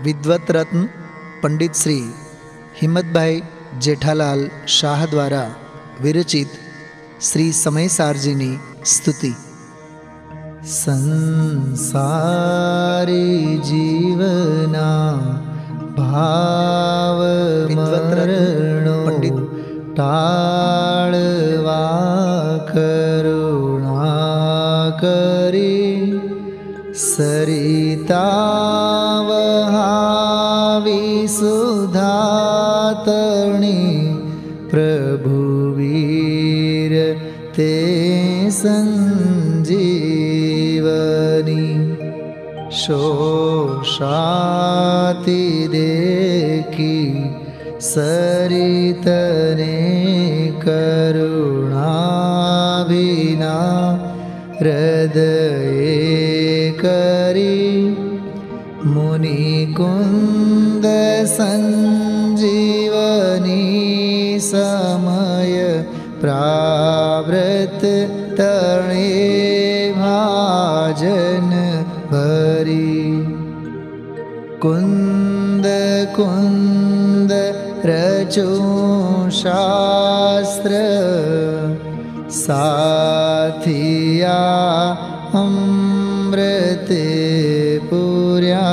विद्वत रत्न पंडित श्री हिम्मतभाई जेठालाल शाह द्वारा विरचित श्री समय सारजीनी स्तुति। संसारी जीवना भाव मरणो पंडित टाळवा करुणा करी सरिता वहावी सुधातणी प्रभुवीर ते संजीवनी शोषाति देखी सरितने करुणा बिना हृदये करी मुनिकुंद संजीवनी समय प्रावृत तणे भाजन भरी कुंद कुंद रचो शास्त्र साथिया अमृते पुर्या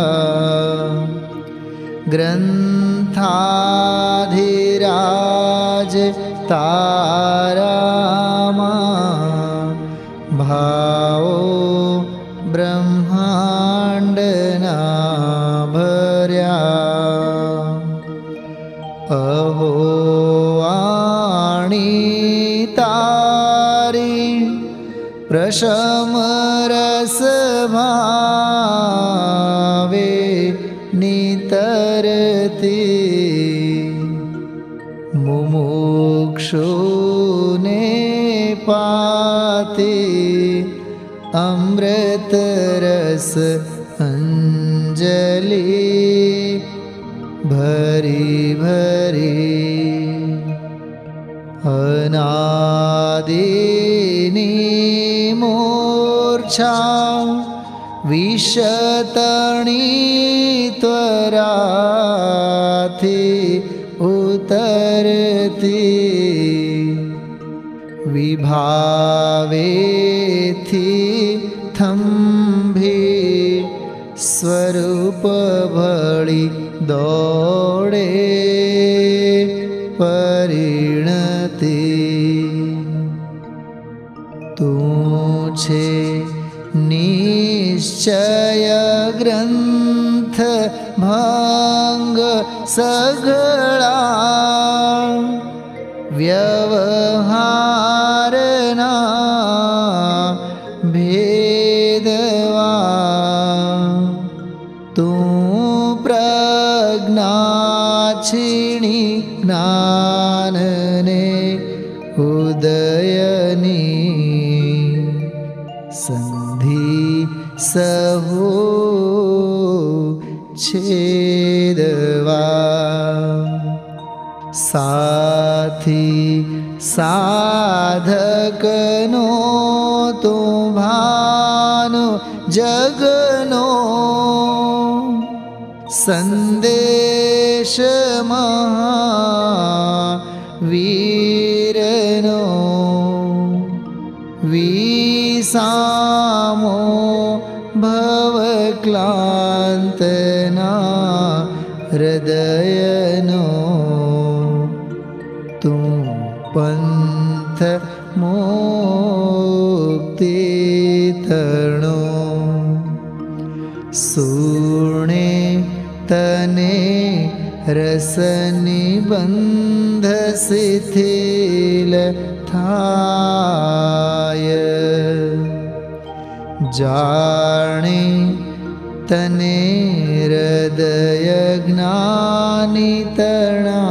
ग्रंथाधिराज तारामा भावो ब्रह्मांडना भर्या अहो वाणी तारी प्रशम रस भावे नितरती मुमुक्षुने पाती अमृत रस अंजलि भरी भरी अनादिनी मूर्छा विशतणी त्वराथी उतरती विभावेथी थंभी स्वरूप भळी दौड़े परिणति तू छे निश्चय ग्रंथ भंग सगळा व्यवहारना भेदवा तू प्रज्ञा क्षीणी ज्ञानने उदयनी संधि सहु छेदवा साथी साधकनो तो भानु जगनो संदेश महावीरनो विसामो भवक्लांतना हृदयनो तू पंथ मुक्ति तरणो सुणे तने रसनिबंध शिथिल थाय जाने तने हृदय ज्ञानी तणा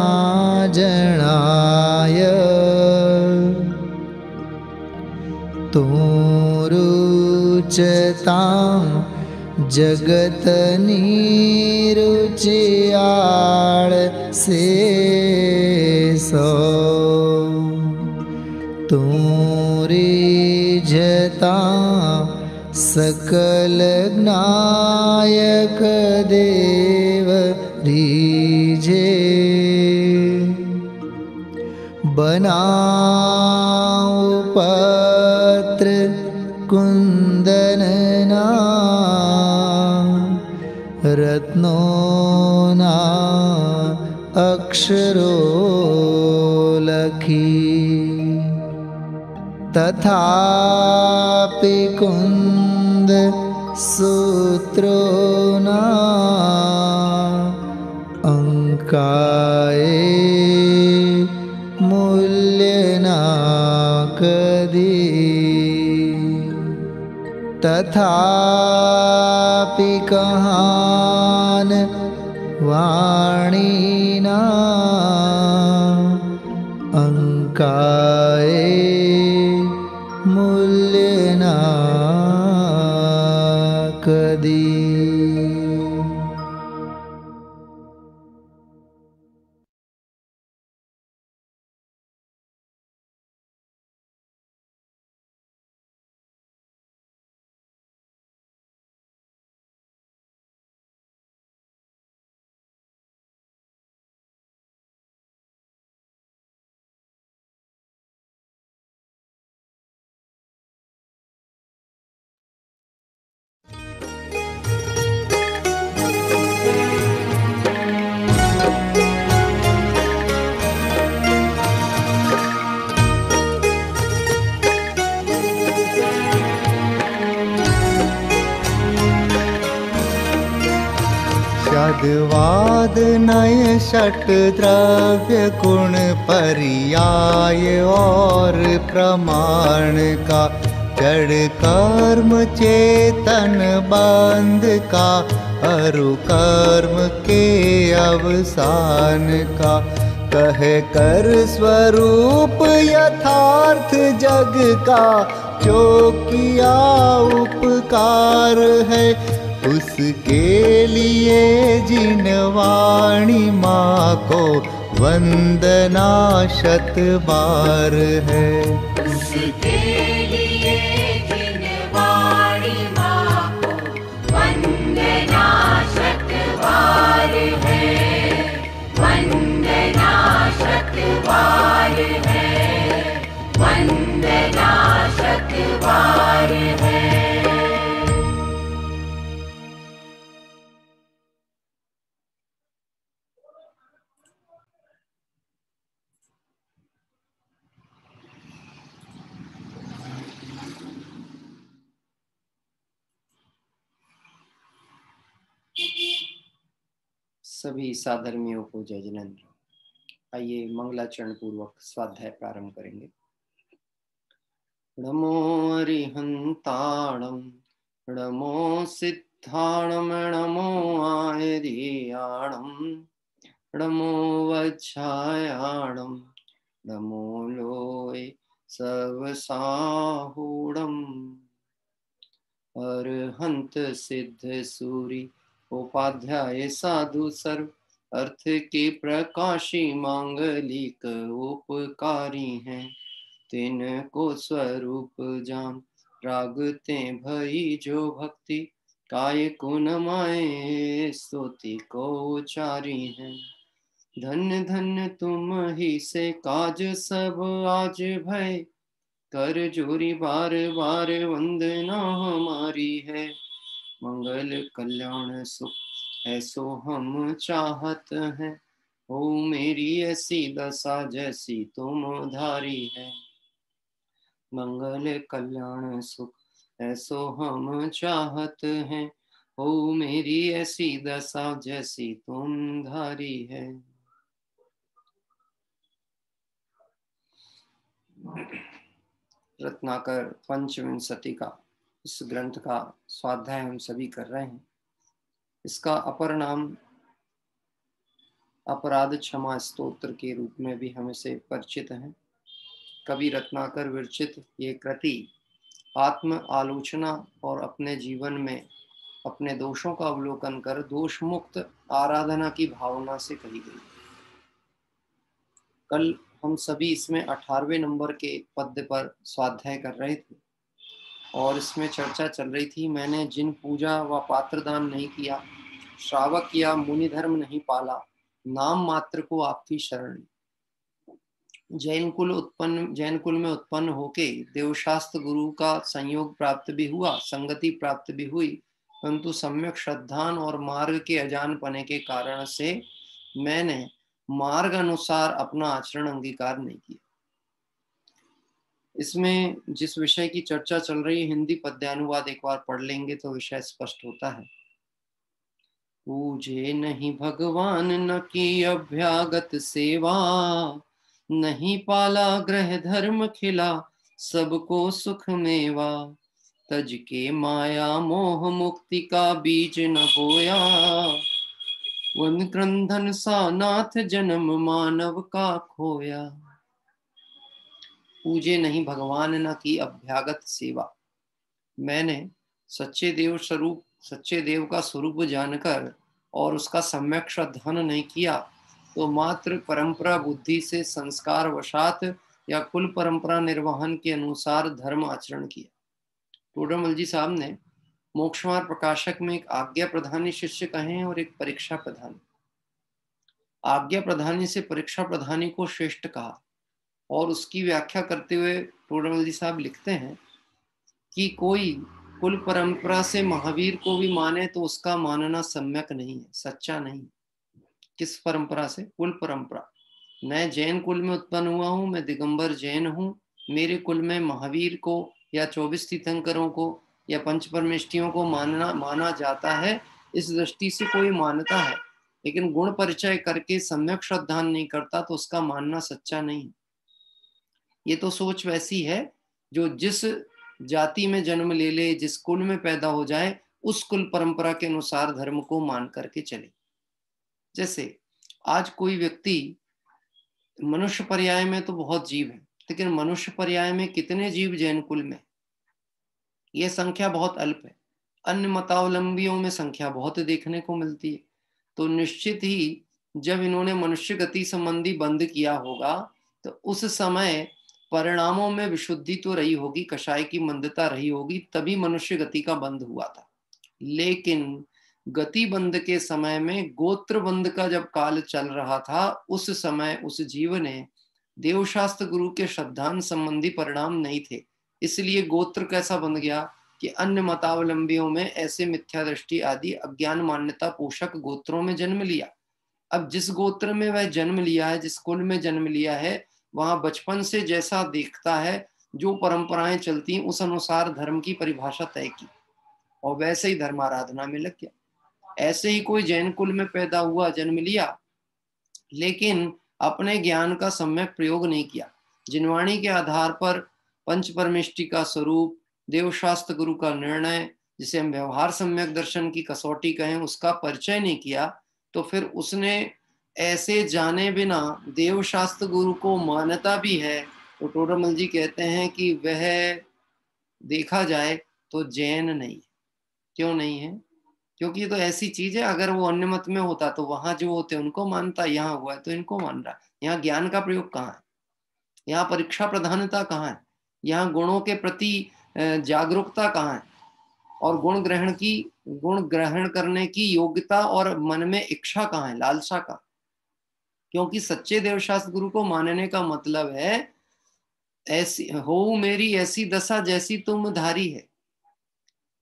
जणाय तू रुचतां जगतनी रुचियाळ से सो तू रिझता सकल नायक देव बनाऊं पत्र कुंदनना रत्नों ना अक्षरों लखी तथापि कुंद सूत्रों ना अंकाए मूल्य ना कदी तथापि कहान वाणी ना अंकाए मूल्य ना कदी। शब्दवाद नय षट द्रव्य गुण पर्याय और प्रमाण का जड़ कर्म चेतन बंध का अरु कर्म के अवसान का कहे कर स्वरूप यथार्थ जग का जो किया उपकार है उसके लिए जिन वाणी माँ को वंदना शत बार है। उसके लिए जिन वाणी माँ को वंदना शत बार है, वंदना शत बार है, वंदना शत बार है। सभी साधर्मियों को जय जिनेंद्र। आइए मंगलाचरण पूर्वक स्वाध्याय प्रारंभ करेंगे। नमो अरिहंताणं नमो सिद्धाणं नमो आयर्याणं नमो वज्रायाणं नमो लोय सर्वसाहूणम् अरहंत सिद्ध सूरी उपाध्याय साधु सर्व अर्थ के प्रकाशी मांगलिक उपकारी हैं तिनको स्वरूप जान रागते भई जो भक्ति काय कुन माए स्तुति को उचारी हैं। धन्य धन्य तुम ही से काज सब आज भय कर जोरी बार बार वंदना हमारी है। मंगल कल्याण सुख ऐसो हम चाहत हैं हो मेरी ऐसी दशा जैसी तुम धारी है। मंगल कल्याण सुख ऐसो हम चाहत हैं हो मेरी ऐसी दशा जैसी तुम धारी है। रत्नाकर पंचविंशति का इस ग्रंथ का स्वाध्याय हम सभी कर रहे हैं। इसका अपर नाम अपराध क्षमा स्तोत्र के रूप में भी हम इसे परिचित हैं। कवि रत्नाकर विरचित ये कृति आत्म आलोचना और अपने जीवन में अपने दोषों का अवलोकन कर दोष मुक्त आराधना की भावना से कही गई। कल हम सभी इसमें 18वें नंबर के पद्य पर स्वाध्याय कर रहे थे और इसमें चर्चा चल रही थी मैंने जिन पूजा व पात्रदान नहीं किया, श्रावक या मुनि धर्म नहीं पाला, नाम मात्र को आपकी शरण। जैन कुल में उत्पन्न होके देवशास्त्र गुरु का संयोग प्राप्त भी हुआ, संगति प्राप्त भी हुई, परंतु सम्यक श्रद्धान और मार्ग के अजान पने के कारण से मैंने मार्ग अनुसार अपना आचरण अंगीकार नहीं किया। इसमें जिस विषय की चर्चा चल रही है, हिंदी पद्यानुवाद एक बार पढ़ लेंगे तो विषय स्पष्ट होता है। पूजे नहीं भगवान न की अभ्यागत सेवा, नहीं पाला ग्रह धर्म खिला, सबको सुख मेवा, तज के माया मोह मुक्ति का बीज न बोया, वन क्रंदन सा नाथ जन्म मानव का खोया। पूजे नहीं भगवान न की अभ्यागत सेवा, मैंने सच्चे देव का स्वरूप जानकर और उसका सम्यक श्रद्धान नहीं किया, तो मात्र परंपरा बुद्धि से संस्कार वशात या कुल परंपरा निर्वहन के अनुसार धर्म आचरण किया। टोडरमल जी साहब ने मोक्षमार्ग प्रकाशक में एक आज्ञा प्रधानी शिष्य कहे और एक परीक्षा प्रधानी। आज्ञा प्रधानी से परीक्षा प्रधानी को श्रेष्ठ कहा, और उसकी व्याख्या करते हुए टोडरमल जी साहब लिखते हैं कि कोई कुल परंपरा से महावीर को भी माने तो उसका मानना सम्यक नहीं है, सच्चा नहीं। किस परंपरा से? कुल परंपरा। मैं जैन कुल में उत्पन्न हुआ हूँ, मैं दिगंबर जैन हूँ, मेरे कुल में महावीर को या 24 तीर्थंकरों को या पंच परमेष्टियों को माना जाता है, इस दृष्टि से कोई मानता है, लेकिन गुण परिचय करके सम्यक श्रद्धान नहीं करता तो उसका मानना सच्चा नहीं। ये तो सोच वैसी है जो जिस जाति में जन्म ले ले, जिस कुल में पैदा हो जाए, उस कुल परंपरा के अनुसार धर्म को मान करके चले। जैसे आज कोई व्यक्ति, मनुष्य पर्याय में तो बहुत जीव है, लेकिन मनुष्य पर्याय में कितने जीव जैन कुल में? यह संख्या बहुत अल्प है। अन्य मतावलंबियों में संख्या बहुत देखने को मिलती है। तो निश्चित ही जब इन्होंने मनुष्य गति संबंधी बंद किया होगा तो उस समय परिणामों में विशुद्धि तो रही होगी, कषाय की मंदता रही होगी, तभी मनुष्य गति का बंध हुआ था। लेकिन गति बंध के समय में, गोत्र बंध का जब काल चल रहा था, उस समय उस जीव ने देवशास्त्र गुरु के श्रद्धान संबंधी परिणाम नहीं थे, इसलिए गोत्र कैसा बन गया कि अन्य मतावलंबियों में ऐसे मिथ्या दृष्टि आदि अज्ञान मान्यता पोषक गोत्रों में जन्म लिया। अब जिस गोत्र में वह जन्म लिया है, जिस कुल में जन्म लिया है, वहां बचपन से जैसा देखता है, जो परंपराएं चलती हैं, उस अनुसार धर्म की परिभाषा तय की और वैसे ही धर्माराधना में लग गया। ऐसे ही कोई जैन कुल में पैदा हुआ, जन्म लिया, लेकिन अपने ज्ञान का सम्यक प्रयोग नहीं किया, जिनवाणी के आधार पर पंच परमेष्टि का स्वरूप, देवशास्त्र गुरु का निर्णय, जिसे हम व्यवहार सम्यक दर्शन की कसौटी कहें, उसका परिचय नहीं किया, तो फिर उसने ऐसे जाने बिना देवशास्त्र गुरु को मान्यता भी है, तो टोडरमल जी कहते हैं कि वह देखा जाए तो जैन नहीं है। क्यों नहीं है? क्योंकि ये तो ऐसी चीज है, अगर वो अन्य मत में होता तो वहां जो होते उनको मानता, यहाँ हुआ है तो इनको मान रहा। यहाँ ज्ञान का प्रयोग कहाँ है? यहाँ परीक्षा प्रधानता कहाँ है? यहाँ गुणों के प्रति जागरूकता कहाँ है? और गुण ग्रहण करने की योग्यता और मन में इच्छा कहाँ है, लालसा का? क्योंकि सच्चे देवशास्त्र गुरु को मानने का मतलब है ऐसी हो मेरी ऐसी दशा जैसी तुम धारी है।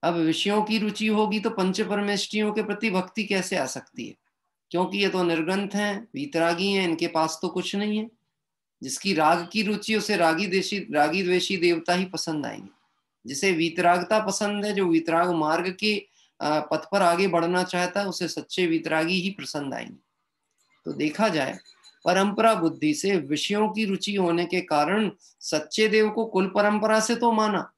अब विषयों की रुचि होगी तो पंच परमेष्टियों के प्रति भक्ति कैसे आ सकती है? क्योंकि ये तो निर्ग्रंथ हैं, वीतरागी हैं, इनके पास तो कुछ नहीं है। जिसकी राग की रुचि, उसे रागी द्वेषी देवता ही पसंद आएंगे। जिसे वीतरागता पसंद है, जो वीतराग मार्ग के पथ पर आगे बढ़ना चाहता है, उसे सच्चे वीतरागी ही पसंद आएंगे। तो देखा जाए, परंपरा बुद्धि से विषयों की रुचि होने के कारण सच्चे देव को कुल परंपरा से तो माना,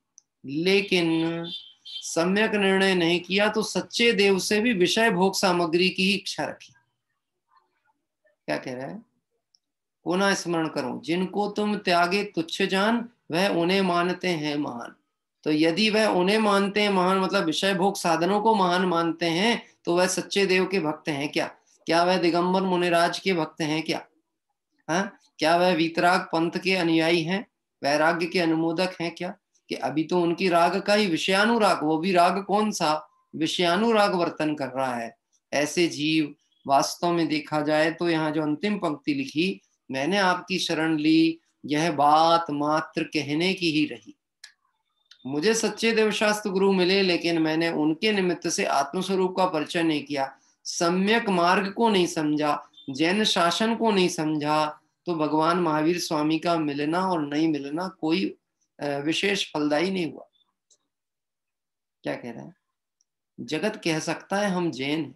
लेकिन सम्यक निर्णय नहीं किया, तो सच्चे देव से भी विषय भोग सामग्री की ही इच्छा रखी। क्या कह रहा है? पुनः स्मरण करो, जिनको तुम त्यागे तुच्छ जान, वह उन्हें मानते हैं महान। तो यदि वह उन्हें मानते हैं महान, मतलब विषय भोग साधनों को महान मानते हैं, तो वह सच्चे देव के भक्त हैं क्या? क्या वह दिगंबर मुनिराज के भक्त हैं क्या? हाँ, क्या वह वीतराग पंथ के अनुयायी हैं, वैराग्य के अनुमोदक हैं क्या? कि अभी तो उनकी राग का ही विषयानुराग, वो भी राग कौन सा, विषयानुराग वर्तन कर रहा है। ऐसे जीव वास्तव में देखा जाए तो यहाँ जो अंतिम पंक्ति लिखी, मैंने आपकी शरण ली, यह बात मात्र कहने की ही रही। मुझे सच्चे देवशास्त्र गुरु मिले, लेकिन मैंने उनके निमित्त से आत्मस्वरूप का परिचय नहीं किया, सम्यक मार्ग को नहीं समझा, जैन शासन को नहीं समझा, तो भगवान महावीर स्वामी का मिलना और नहीं मिलना कोई विशेष फलदायी नहीं हुआ। क्या कह रहा है? जगत कह सकता है हम जैन हैं,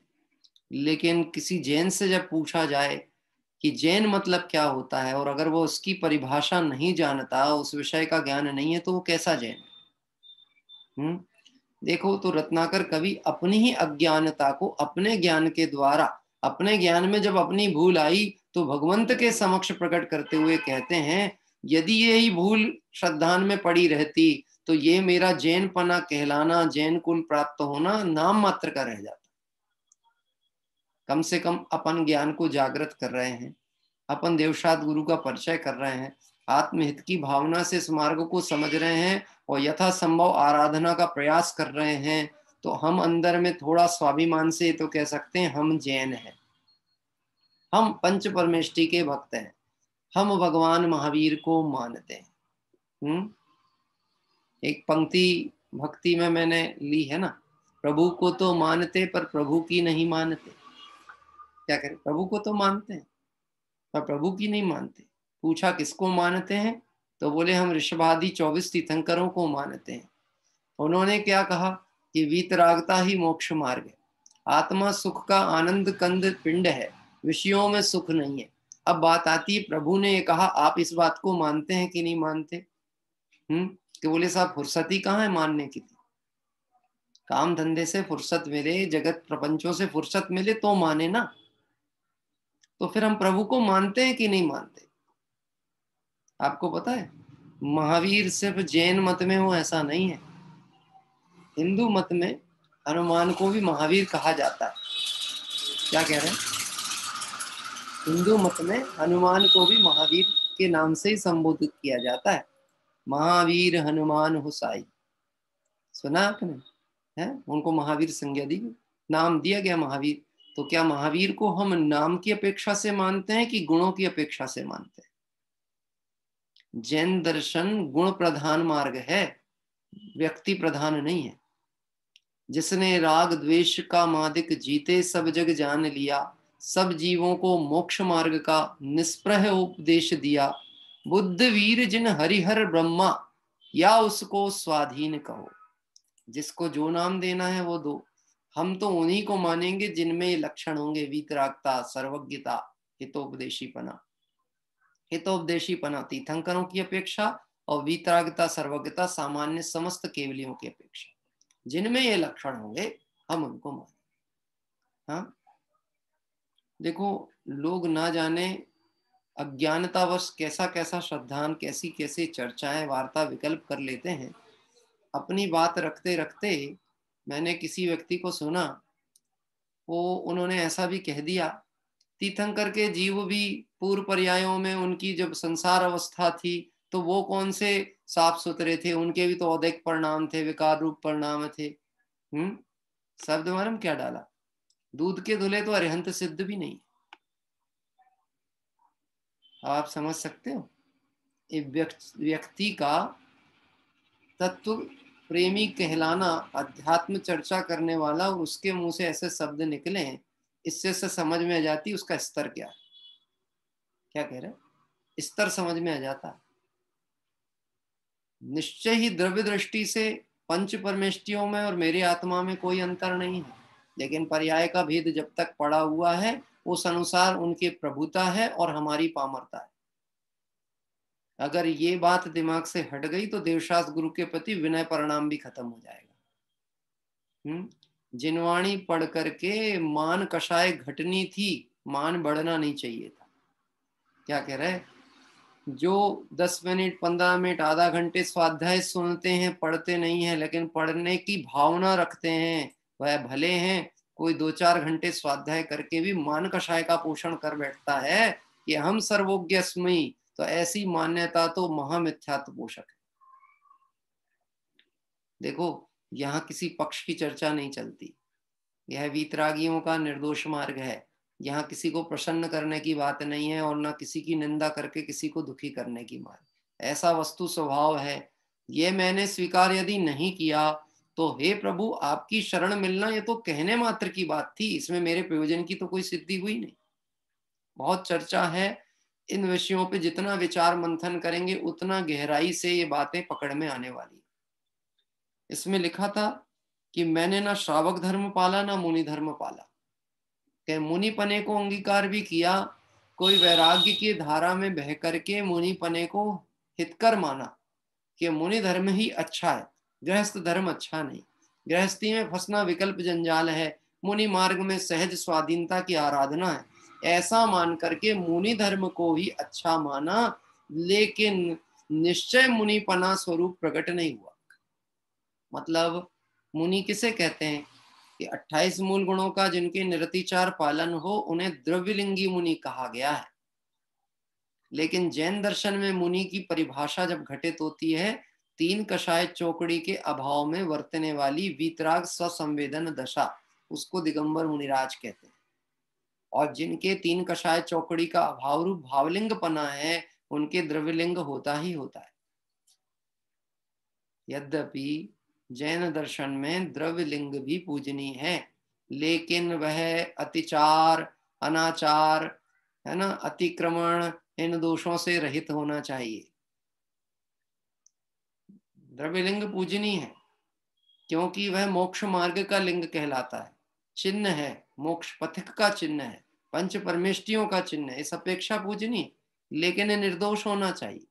लेकिन किसी जैन से जब पूछा जाए कि जैन मतलब क्या होता है, और अगर वो उसकी परिभाषा नहीं जानता, उस विषय का ज्ञान नहीं है, तो वो कैसा जैन है? देखो, तो रत्नाकर कवि अपनी ही अज्ञानता को अपने ज्ञान के द्वारा, अपने ज्ञान में जब अपनी भूल आई तो भगवंत के समक्ष प्रकट करते हुए कहते हैं, यदि यही भूल श्रद्धान में पड़ी रहती तो ये मेरा जैन पना कहलाना, जैन कुल प्राप्त होना नाम मात्र का रह जाता। कम से कम अपन ज्ञान को जागृत कर रहे हैं, अपन देवशास्त्र गुरु का परिचय कर रहे हैं, आत्महित की भावना से इस मार्ग को समझ रहे हैं और यथासंभव आराधना का प्रयास कर रहे हैं, तो हम अंदर में थोड़ा स्वाभिमान से तो कह सकते हैं हम जैन हैं, हम पंच परमेष्टि के भक्त हैं, हम भगवान महावीर को मानते हैं। एक पंक्ति भक्ति में मैंने ली है ना, प्रभु को तो मानते पर प्रभु की नहीं मानते। क्या करें, प्रभु को तो मानते हैं पर प्रभु की नहीं मानते। पूछा किसको मानते हैं, तो बोले हम ऋषभादि 24 तीर्थंकरों को मानते हैं। उन्होंने क्या कहा कि वीतरागता ही मोक्ष मार्ग है, आत्मा सुख का आनंद कंद पिंड है, विषयों में सुख नहीं है। अब बात आती है, प्रभु ने ये कहा, आप इस बात को मानते हैं कि नहीं मानते? कि बोले साहब फुर्सत ही कहाँ है मानने की? काम धंधे से फुर्सत मिले, जगत प्रपंचों से फुर्सत मिले तो माने ना। तो फिर हम प्रभु को मानते हैं कि नहीं मानते? आपको पता है, महावीर सिर्फ जैन मत में हो ऐसा नहीं है, हिंदू मत में हनुमान को भी महावीर कहा जाता है। क्या कह रहे हैं? हिंदू मत में हनुमान को भी महावीर के नाम से ही संबोधित किया जाता है, महावीर हनुमान हुसाई। सुना आपने? है, उनको महावीर संज्ञा दी, नाम दिया गया महावीर। तो क्या महावीर को हम नाम की अपेक्षा से मानते हैं कि गुणों की अपेक्षा से मानते हैं? जैन दर्शन गुण प्रधान मार्ग है, व्यक्ति प्रधान नहीं है। जिसने राग द्वेष का मादिक जीते सब जग जान लिया, सब जीवों को मोक्ष मार्ग का निष्प्रह उपदेश दिया, बुद्ध वीर जिन हरिहर ब्रह्मा, या उसको स्वाधीन कहो। जिसको जो नाम देना है वो दो, हम तो उन्हीं को मानेंगे जिनमें ये लक्षण होंगे, वीतरागता, सर्वज्ञता, हितोपदेशीपना। हितोपदेशीपना तीर्थंकरों की अपेक्षा और वीतरागता सर्वज्ञता सामान्य समस्त केवलियों की अपेक्षा। जिनमें ये लक्षण होंगे हम उनको माने। हाँ, देखो, लोग ना जाने अज्ञानतावश कैसा कैसा श्रद्धान, कैसी कैसी चर्चाएं, वार्ता विकल्प कर लेते हैं। अपनी बात रखते रखते मैंने किसी व्यक्ति को सुना, वो उन्होंने ऐसा भी कह दिया, तीर्थंकर के जीव भी पूर्व पर्यायों में उनकी जब संसार अवस्था थी तो वो कौन से साफ सुथरे थे, उनके भी तो औदैक परिणाम थे, विकार रूप परिणाम थे। शब्द मरम क्या डाला, दूध के धुले तो अरिहंत सिद्ध भी नहीं। आप समझ सकते हो, एक व्यक्ति का तत्व प्रेमी कहलाना, अध्यात्म चर्चा करने वाला, और उसके मुंह से ऐसे शब्द निकले हैं, इससे से समझ में आ जाती उसका स्तर क्या है। क्या कह रहे हैं? स्तर समझ में आ जाता है। निश्चय ही द्रव्य दृष्टि से पंच परमेष्टियों में और मेरी आत्मा में कोई अंतर नहीं है, लेकिन पर्याय का भेद जब तक पड़ा हुआ है उस अनुसार उनकी प्रभुता है और हमारी पामरता है। अगर ये बात दिमाग से हट गई तो देवशास्त्र गुरु के प्रति विनय परिणाम भी खत्म हो जाएगा। जिनवाणी पढ़ करके मान कषाय घटनी थी, मान बढ़ना नहीं चाहिए था। क्या कह रहे हैं? जो 10 मिनट 15 मिनट आधा घंटे स्वाध्याय सुनते हैं, पढ़ते नहीं है, लेकिन पढ़ने की भावना रखते हैं, वह भले हैं। कोई 2-4 घंटे स्वाध्याय करके भी मान कषाय का पोषण कर बैठता है कि हम सर्वज्ञ अस्मि, तो ऐसी मान्यता तो महामिथ्यात्व पोषक है। देखो, यहाँ किसी पक्ष की चर्चा नहीं चलती, यह वीतरागियों का निर्दोष मार्ग है। यहाँ किसी को प्रसन्न करने की बात नहीं है और ना किसी की निंदा करके किसी को दुखी करने की बात। ऐसा वस्तु स्वभाव है, ये मैंने स्वीकार यदि नहीं किया तो हे प्रभु आपकी शरण मिलना ये तो कहने मात्र की बात थी, इसमें मेरे प्रयोजन की तो कोई सिद्धि हुई नहीं। बहुत चर्चा है इन विषयों पे, जितना विचार मंथन करेंगे उतना गहराई से ये बातें पकड़ में आने वाली। इसमें लिखा था कि मैंने ना श्रावक धर्म पाला ना मुनि धर्म पाला, कि मुनि पने को अंगीकार भी किया, कोई वैराग्य की धारा में बह करके मुनि पने को हितकर माना कि मुनि धर्म ही अच्छा है, गृहस्थ धर्म अच्छा नहीं, गृहस्थी में फंसना विकल्प जंजाल है, मुनि मार्ग में सहज स्वाधीनता की आराधना है, ऐसा मान करके मुनि धर्म को ही अच्छा माना, लेकिन निश्चय मुनिपना स्वरूप प्रकट नहीं हुआ। मतलब मुनि किसे कहते हैं कि 28 मूल गुणों का जिनके निरतिचार पालन हो उन्हें द्रव्यलिंगी मुनि कहा गया है। लेकिन जैन दर्शन में मुनि की परिभाषा जब घटित होती है, 3 कषाय चौकड़ी के अभाव में वर्तने वाली वीतराग स्वसंवेदन दशा, उसको दिगंबर मुनिराज कहते हैं। और जिनके 3 कषाय चौकड़ी का अभाव रूप भावलिंग पना है, उनके द्रव्यलिंग होता ही होता है। यद्यपि जैन दर्शन में द्रव्यलिंग भी पूजनीय है, लेकिन वह अतिचार, अनाचार, है ना, अतिक्रमण, इन दोषों से रहित होना चाहिए। द्रव्यलिंग पूजनीय है क्योंकि वह मोक्ष मार्ग का लिंग कहलाता है, चिन्ह है, मोक्ष पथिक का चिन्ह है, पंच परमेष्टियों का चिन्ह है, इस अपेक्षा पूजनीय, लेकिन निर्दोष होना चाहिए।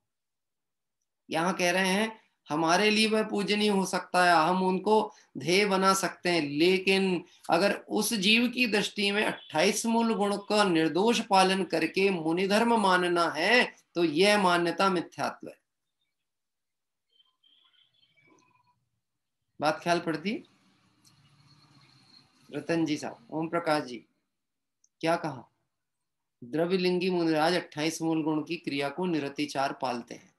यहाँ कह रहे हैं हमारे लिए वह पूजनीय हो सकता है, हम उनको ध्येय बना सकते हैं, लेकिन अगर उस जीव की दृष्टि में 28 मूल गुण का निर्दोष पालन करके मुनि धर्म मानना है तो यह मान्यता मिथ्यात्व है। बात ख्याल पड़ती? रतन जी साहब, ओम प्रकाश जी, क्या कहा? द्रव्यलिंगी मुनिराज 28 मूल गुण की क्रिया को निरतिचार पालते हैं,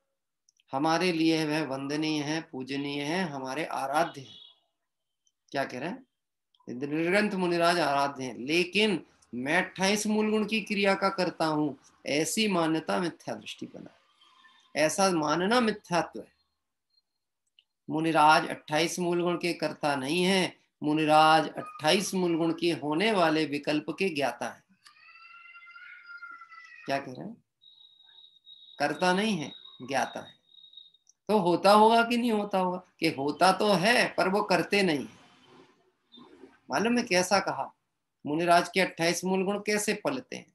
हमारे लिए वह वंदनीय है, पूजनीय है, हमारे आराध्य है। क्या कह रहे हैं? निर्ग्रंथ मुनिराज आराध्य हैं, लेकिन मैं 28 मूल गुण की क्रिया का करता हूं, ऐसी मान्यता मिथ्या दृष्टिपना है, ऐसा मानना मिथ्यात्व है। मुनिराज 28 मूल गुण के कर्ता नहीं है, मुनिराज 28 मूल गुण के होने वाले विकल्प के ज्ञाता है। क्या कह रहे हैं? कर्ता नहीं है, ज्ञाता है। तो होता होगा कि नहीं होता होगा? कि होता तो है पर वो करते नहीं। मालूम है कैसा कहा? मुनिराज के 28 मूल गुण कैसे पलते हैं?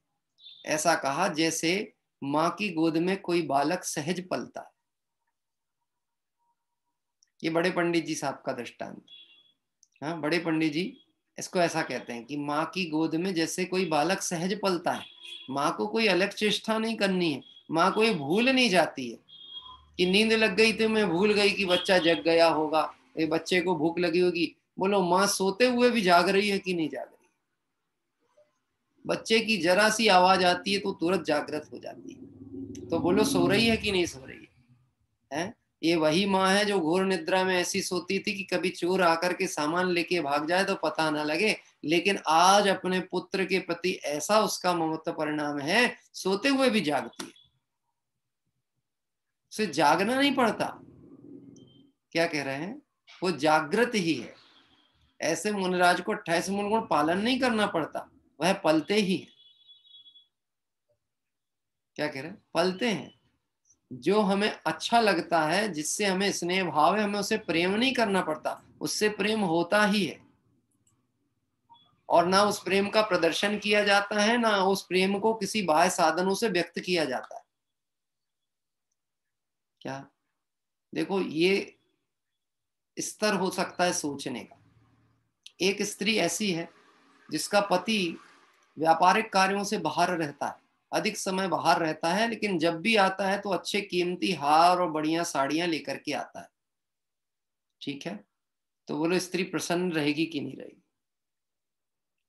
ऐसा कहा जैसे माँ की गोद में कोई बालक सहज पलता है। ये बड़े पंडित जी साहब का दृष्टांत। हाँ, बड़े पंडित जी इसको ऐसा कहते हैं कि माँ की गोद में जैसे कोई बालक सहज पलता है, माँ को कोई अलग चेष्टा नहीं करनी है, माँ को ये भूल नहीं जाती है कि नींद लग गई तो मैं भूल गई कि बच्चा जग गया होगा, ये बच्चे को भूख लगी होगी। बोलो माँ सोते हुए भी जाग रही है कि नहीं जाग रही? बच्चे की जरा सी आवाज आती है तो तुरंत जागृत हो जाती है। तो बोलो सो रही है कि नहीं सो रही है? ये वही माँ है जो घोर निद्रा में ऐसी सोती थी कि कभी चोर आकर के सामान लेके भाग जाए तो पता ना लगे, लेकिन आज अपने पुत्र के प्रति ऐसा उसका ममत्व परिणाम है, सोते हुए भी जागती है, उसे जागना नहीं पड़ता। क्या कह रहे हैं? वो जागृत ही है। ऐसे मुनिराज को 28 मूल गुण पालन नहीं करना पड़ता, वह पलते ही है। क्या कह रहे हैं? पलते हैं। जो हमें अच्छा लगता है, जिससे हमें स्नेह भाव है, हमें उसे प्रेम नहीं करना पड़ता, उससे प्रेम होता ही है। और ना उस प्रेम का प्रदर्शन किया जाता है, ना उस प्रेम को किसी बाह्य साधनों से व्यक्त किया जाता है। क्या देखो, ये स्तर हो सकता है सोचने का। एक स्त्री ऐसी है जिसका पति व्यापारिक कार्यों से बाहर रहता है, अधिक समय बाहर रहता है, लेकिन जब भी आता है तो अच्छे कीमती हार और बढ़िया साड़ियां लेकर के आता है। ठीक है, तो बोलो स्त्री प्रसन्न रहेगी कि नहीं रहेगी?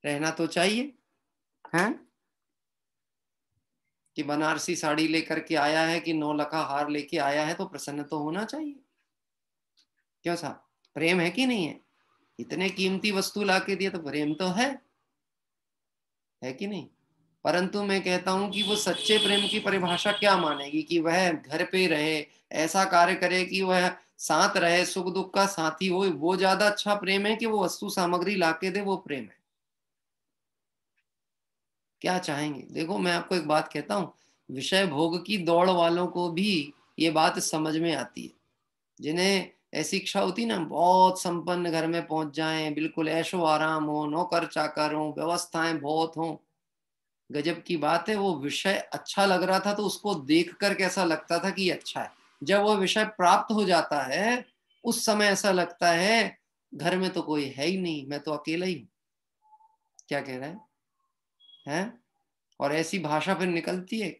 रहना तो चाहिए है कि बनारसी साड़ी लेकर के आया है कि 9 लखा हार लेके आया है, तो प्रसन्न तो होना चाहिए। क्यों साहब? प्रेम है कि नहीं है? इतने कीमती वस्तु ला के दिया तो प्रेम तो है। है कि नहीं। परंतु मैं कहता हूं कि वो सच्चे प्रेम की परिभाषा क्या मानेगी कि वह घर पे रहे, ऐसा कार्य करे कि वह साथ रहे, सुख दुख का साथी हो, वो ज्यादा अच्छा प्रेम है कि वो वस्तु सामग्री लाके दे वो प्रेम है। क्या चाहेंगे? देखो मैं आपको एक बात कहता हूं, विषय भोग की दौड़ वालों को भी ये बात समझ में आती है। जिन्हें ऐसी इच्छा होती ना बहुत संपन्न घर में पहुंच जाएं, बिल्कुल ऐशो आराम हो, नौकर चाकर हो, व्यवस्थाएं बहुत हो, गजब की बात है। वो विषय अच्छा लग रहा था तो उसको देखकर कैसा लगता था कि ये अच्छा है। जब वो विषय प्राप्त हो जाता है उस समय ऐसा लगता है घर में तो कोई है ही नहीं, मैं तो अकेला ही हूं। क्या कह रहा है हैं? और ऐसी भाषा फिर निकलती है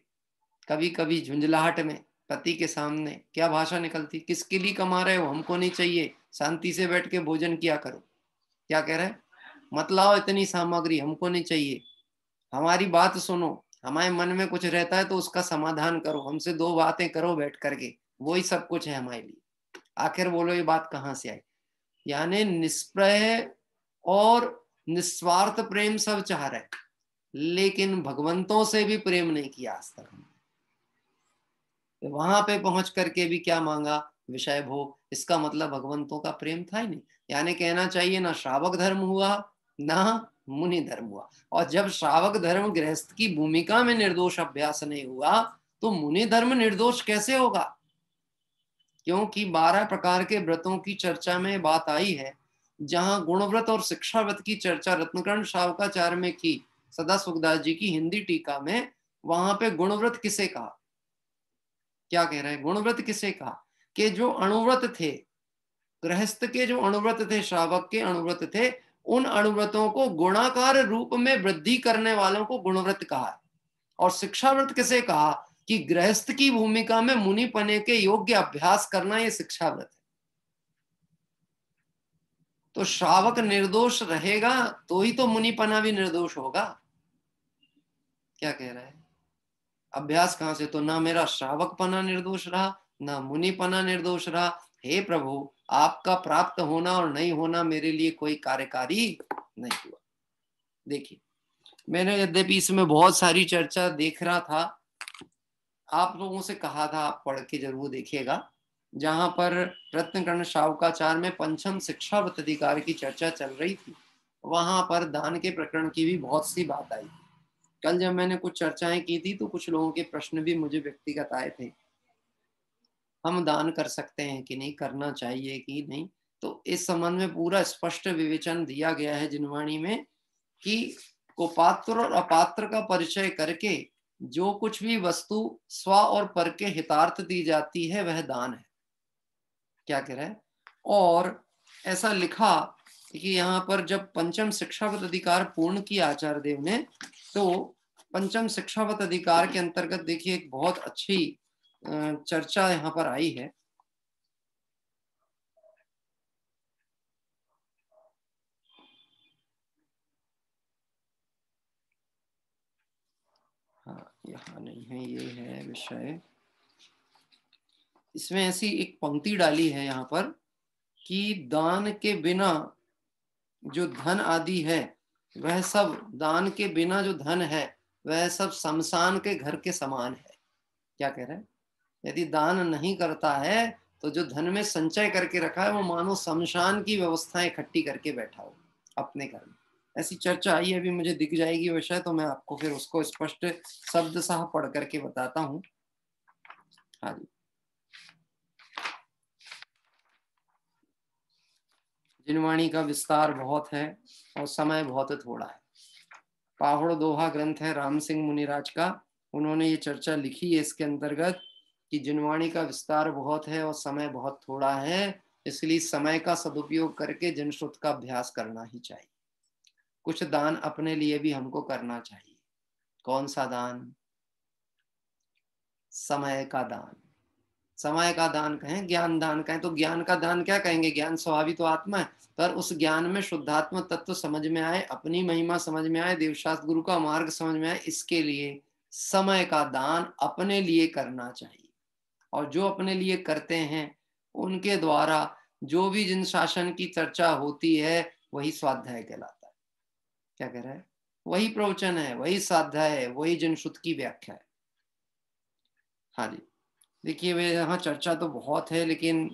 कभी कभी झुंझलाहट में पति के सामने। क्या भाषा निकलती, किसके लिए कमा रहे हो, हमको नहीं चाहिए, शांति से बैठ के भोजन किया करो। क्या कह रहा है? मत लाओ इतनी सामग्री, हमको नहीं चाहिए, हमारी बात सुनो, हमारे मन में कुछ रहता है तो उसका समाधान करो, हमसे दो बातें करो बैठ करके, वही सब कुछ है हमारे लिए। आखिर बोलो ये बात कहाँ से आई? यानी निष्प्रय और निस्वार्थ प्रेम सब चाह रहे, लेकिन भगवंतों से भी प्रेम नहीं किया आज तक। वहां पे पहुंच करके भी क्या मांगा? विषय भोग। इसका मतलब भगवंतों का प्रेम था ही नहीं। यानी कहना चाहिए ना श्रावक धर्म हुआ ना मुनि धर्म हुआ। और जब श्रावक धर्म गृहस्थ की भूमिका में निर्दोष अभ्यास नहीं हुआ तो मुनि धर्म निर्दोष कैसे होगा? क्योंकि 12 प्रकार के व्रतों की चर्चा में बात आई है, जहां गुणव्रत और शिक्षा व्रत की चर्चा रत्नकर्ण शावकाचार्य में की, सदा सुखदास जी की हिंदी टीका में, वहां पे गुणव्रत किसे कहा? क्या कह रहे हैं? गुणव्रत किसे कहा? कि जो अणुव्रत थे, गृहस्थ के जो अणुव्रत थे, श्रावक के अणुव्रत थे, उन अणुव्रतों को गुणाकार रूप में वृद्धि करने वालों को गुणव्रत कहा है। और शिक्षा व्रत किसे कहा? कि गृहस्थ की भूमिका में मुनि पने के योग्य अभ्यास करना, ये शिक्षा व्रत है। तो श्रावक निर्दोष रहेगा तो ही तो मुनिपना भी निर्दोष होगा। क्या कह रहा है? अभ्यास कहां से? तो ना मेरा श्रावक पना निर्दोष रहा ना मुनिपना निर्दोष रहा। हे प्रभु, आपका प्राप्त होना और नहीं होना मेरे लिए कोई कार्यकारी नहीं हुआ। देखिए, मैंने यद्यपि इसमें बहुत सारी चर्चा देख रहा था, आप लोगों से कहा था आप पढ़ के जरूर देखिएगा, जहां पर रत्नकर्ण शावकाचार्य में पंचम शिक्षा व्रत अधिकार की चर्चा चल रही थी, वहां पर दान के प्रकरण की भी बहुत सी बात आई। कल जब मैंने कुछ चर्चाएं की थी तो कुछ लोगों के प्रश्न भी मुझे व्यक्तिगत आए थे, हम दान कर सकते हैं कि नहीं, करना चाहिए कि नहीं। तो इस संबंध में पूरा स्पष्ट विवेचन दिया गया है जिनवाणी में कि कुपात्र और अपात्र का परिचय करके जो कुछ भी वस्तु स्व और पर के हितार्थ दी जाती है वह दान है। क्या कह रहा है? और ऐसा लिखा कि यहाँ पर जब पंचम शिक्षावत अधिकार पूर्ण किया आचार्य देव ने, तो पंचम शिक्षावत अधिकार के अंतर्गत देखिए एक बहुत अच्छी चर्चा यहाँ पर आई है। हाँ, यहाँ नहीं है, ये है विषय। इसमें ऐसी एक पंक्ति डाली है यहाँ पर कि दान के बिना जो धन आदि है वह सब, दान के बिना जो धन है वह सब शमशान के घर के समान है। क्या कह रहे हैं? यदि दान नहीं करता है तो जो धन में संचय करके रखा है वो मानो शमशान की व्यवस्थाएं इकट्ठी करके बैठा हो अपने घर में। ऐसी चर्चा आई, अभी मुझे दिख जाएगी विषय तो मैं आपको फिर उसको स्पष्ट शब्द सह पढ़ करके बताता हूँ। हाँ जी, जिनवाणी का विस्तार बहुत है और समय बहुत थोड़ा है। पाहुड़ दोहा ग्रंथ है राम सिंह मुनिराज का, उन्होंने ये चर्चा लिखी है इसके अंतर्गत कि जिनवाणी का विस्तार बहुत है और समय बहुत थोड़ा है, इसलिए समय का सदुपयोग करके जनश्रुत का अभ्यास करना ही चाहिए। कुछ दान अपने लिए भी हमको करना चाहिए। कौन सा दान? समय का दान। समय का दान कहें, ज्ञान दान कहें, तो ज्ञान का दान क्या कहेंगे? ज्ञान स्वभाविक तो आत्मा है, पर उस ज्ञान में शुद्धात्म तत्व समझ में आए, अपनी महिमा समझ में आए, देवशास्त्र गुरु का मार्ग समझ में आए, इसके लिए समय का दान अपने लिए करना चाहिए। और जो अपने लिए करते हैं उनके द्वारा जो भी जिन शासन की चर्चा होती है वही स्वाध्याय कहलाता है। क्या कह रहा है? वही प्रवचन है, वही साध्याय है, वही जनश्रुत की व्याख्या है। हाँ जी, देखिए वे यहाँ चर्चा तो बहुत है, लेकिन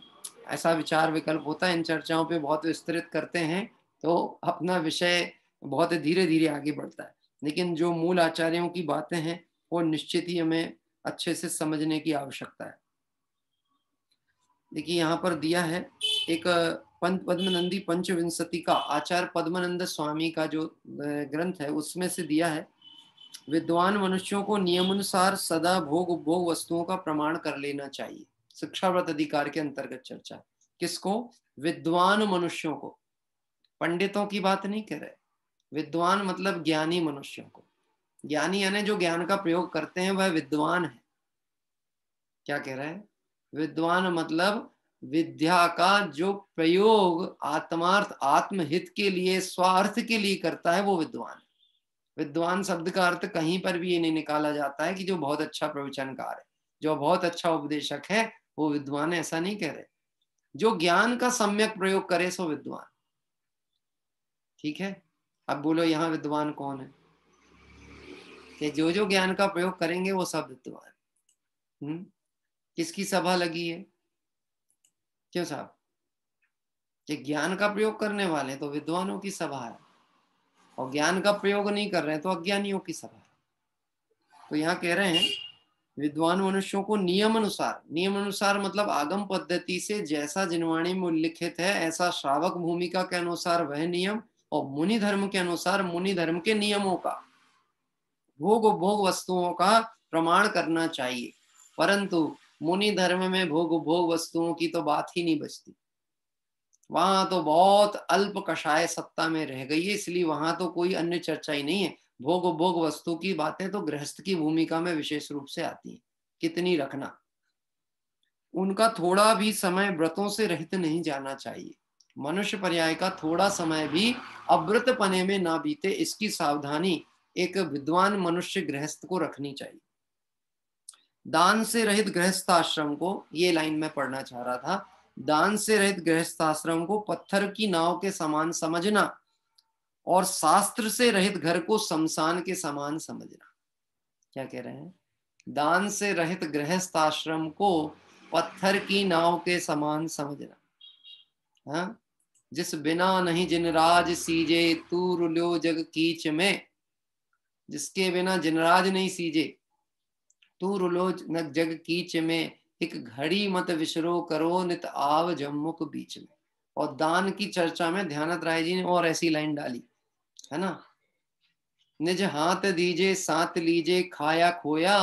ऐसा विचार विकल्प होता है, इन चर्चाओं पे बहुत विस्तृत करते हैं तो अपना विषय बहुत धीरे धीरे आगे बढ़ता है। लेकिन जो मूल आचार्यों की बातें हैं वो निश्चित ही हमें अच्छे से समझने की आवश्यकता है। देखिए यहाँ पर दिया है एक पद्मनंदी पंचविंशति का आचार्य पद्मानंद स्वामी का जो ग्रंथ है उसमें से दिया है, विद्वान मनुष्यों को नियमानुसार सदा भोग उपभोग वस्तुओं का प्रमाण कर लेना चाहिए। शिक्षाव्रत अधिकार के अंतर्गत चर्चा है। किसको? विद्वान मनुष्यों को, पंडितों की बात नहीं कर रहे। विद्वान मतलब ज्ञानी मनुष्यों को। ज्ञानी यानी जो ज्ञान का प्रयोग करते हैं वह विद्वान है। क्या कह रहा है? विद्वान मतलब विद्या का जो प्रयोग आत्मार्थ आत्महित के लिए स्वार्थ के लिए करता है वो विद्वान है। विद्वान शब्द का अर्थ कहीं पर भी ये नहीं निकाला जाता है कि जो बहुत अच्छा प्रवचनकार है, जो बहुत अच्छा उपदेशक है वो विद्वान है, ऐसा नहीं कह रहे। जो ज्ञान का सम्यक प्रयोग करे सो विद्वान। ठीक है, अब बोलो यहाँ विद्वान कौन है? कि जो ज्ञान का प्रयोग करेंगे वो सब विद्वान। किसकी सभा लगी है? क्यों साहब? कि ज्ञान का प्रयोग करने वाले तो विद्वानों की सभा है, और ज्ञान का प्रयोग नहीं कर रहे हैं तो अज्ञानियों की सभा है। तो यहाँ कह रहे हैं विद्वान मनुष्यों को नियम अनुसार मतलब आगम पद्धति से जैसा जिनवाणी में उल्लिखित है ऐसा श्रावक भूमिका के अनुसार वह नियम, और मुनि धर्म के अनुसार मुनि धर्म के नियमों का भोग उपभोग वस्तुओं का प्रमाण करना चाहिए। परंतु मुनि धर्म में भोग उपभोग वस्तुओं की तो बात ही नहीं बचती। वहां तो बहुत अल्प कषाय सत्ता में रह गई है, इसलिए वहां तो कोई अन्य चर्चा ही नहीं है। भोग उपभोग वस्तु की बातें तो गृहस्थ की भूमिका में विशेष रूप से आती हैं। कितनी रखना, उनका थोड़ा भी समय व्रतों से रहित नहीं जाना चाहिए। मनुष्य पर्याय का थोड़ा समय भी अव्रत पने में ना बीते, इसकी सावधानी एक विद्वान मनुष्य गृहस्थ को रखनी चाहिए। दान से रहित गृहस्थ आश्रम को, ये लाइन में पढ़ना चाह रहा था, दान से रहित गृहस्थ आश्रम को पत्थर की नाव के समान समझना और शास्त्र से रहित घर को शमशान के समान समझना। क्या कह रहे हैं? दान से रहित गृहस्थ आश्रम को पत्थर की नाव के समान समझना। हाँ, जिस बिना नहीं जिनराज सीजे तू रुल्यो जग कीच में, जिसके बिना जिनराज नहीं सीजे तू रुलो जग कीच में, एक घड़ी मत विसरो करो नित आव जम्मुक बीच में। और दान की चर्चा में ध्यानत राय जी ने और ऐसी लाइन डाली है ना, निज हाथ दीजे साथ लीजे खाया खोया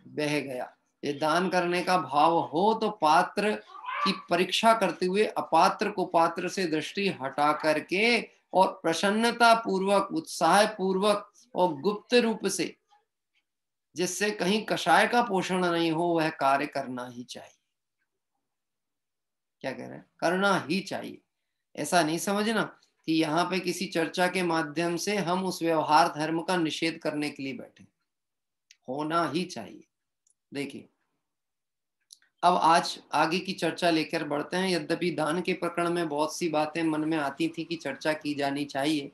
बह गया। ये दान करने का भाव हो तो पात्र की परीक्षा करते हुए अपात्र को पात्र से दृष्टि हटा करके और प्रसन्नता पूर्वक उत्साह पूर्वक और गुप्त रूप से, जिससे कहीं कषाय का पोषण नहीं हो, वह कार्य करना ही चाहिए। क्या कह रहे हैं? करना ही चाहिए। ऐसा नहीं समझना कि यहाँ पे किसी चर्चा के माध्यम से हम उस व्यवहार धर्म का निषेध करने के लिए बैठे। होना ही चाहिए। देखिए अब आज आगे की चर्चा लेकर बढ़ते हैं। यद्यपि दान के प्रकरण में बहुत सी बातें मन में आती थी कि चर्चा की जानी चाहिए,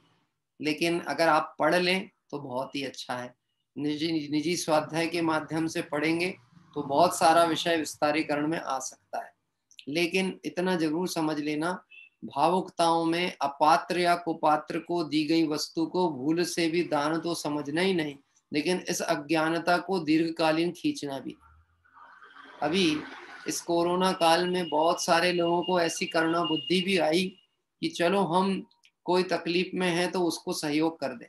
लेकिन अगर आप पढ़ लें तो बहुत ही अच्छा है। निजी स्वाध्याय के माध्यम से पढ़ेंगे तो बहुत सारा विषय विस्तारीकरण में आ सकता है। लेकिन इतना जरूर समझ लेना, भावुकताओं में अपात्र या कुपात्र को दी गई वस्तु को भूल से भी दान तो समझना ही नहीं, लेकिन इस अज्ञानता को दीर्घकालीन खींचना भी। अभी इस कोरोना काल में बहुत सारे लोगों को ऐसी करुणा बुद्धि भी आई कि चलो हम कोई तकलीफ में है तो उसको सहयोग कर दें,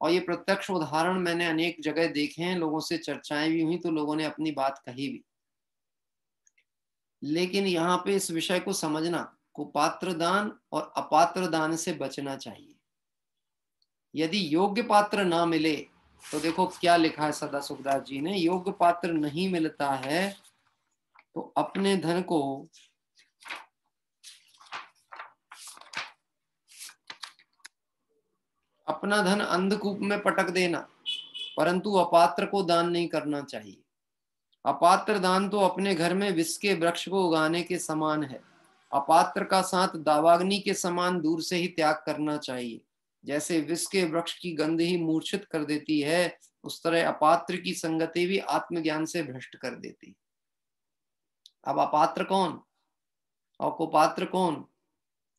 और ये प्रत्यक्ष उदाहरण मैंने अनेक जगह देखे हैं। लोगों से चर्चाएं भी हुई तो लोगों ने अपनी बात कही भी। लेकिन यहाँ पे इस विषय को समझना, कुपात्र दान और अपात्र दान से बचना चाहिए। यदि योग्य पात्र ना मिले तो देखो क्या लिखा है सदा सुखदास जी ने, योग्य पात्र नहीं मिलता है तो अपने धन को अपना धन अंधकूप में पटक देना, परंतु अपात्र को दान नहीं करना चाहिए। अपात्र दान तो अपने घर में विष के वृक्ष को उगाने के समान है। अपात्र का साथ दावाग्नि के समान दूर से ही त्याग करना चाहिए। जैसे विष के वृक्ष की गंध ही मूर्छित कर देती है, उस तरह अपात्र की संगति भी आत्मज्ञान से भ्रष्ट कर देती। अब अपात्र कौन और कुपात्र कौन?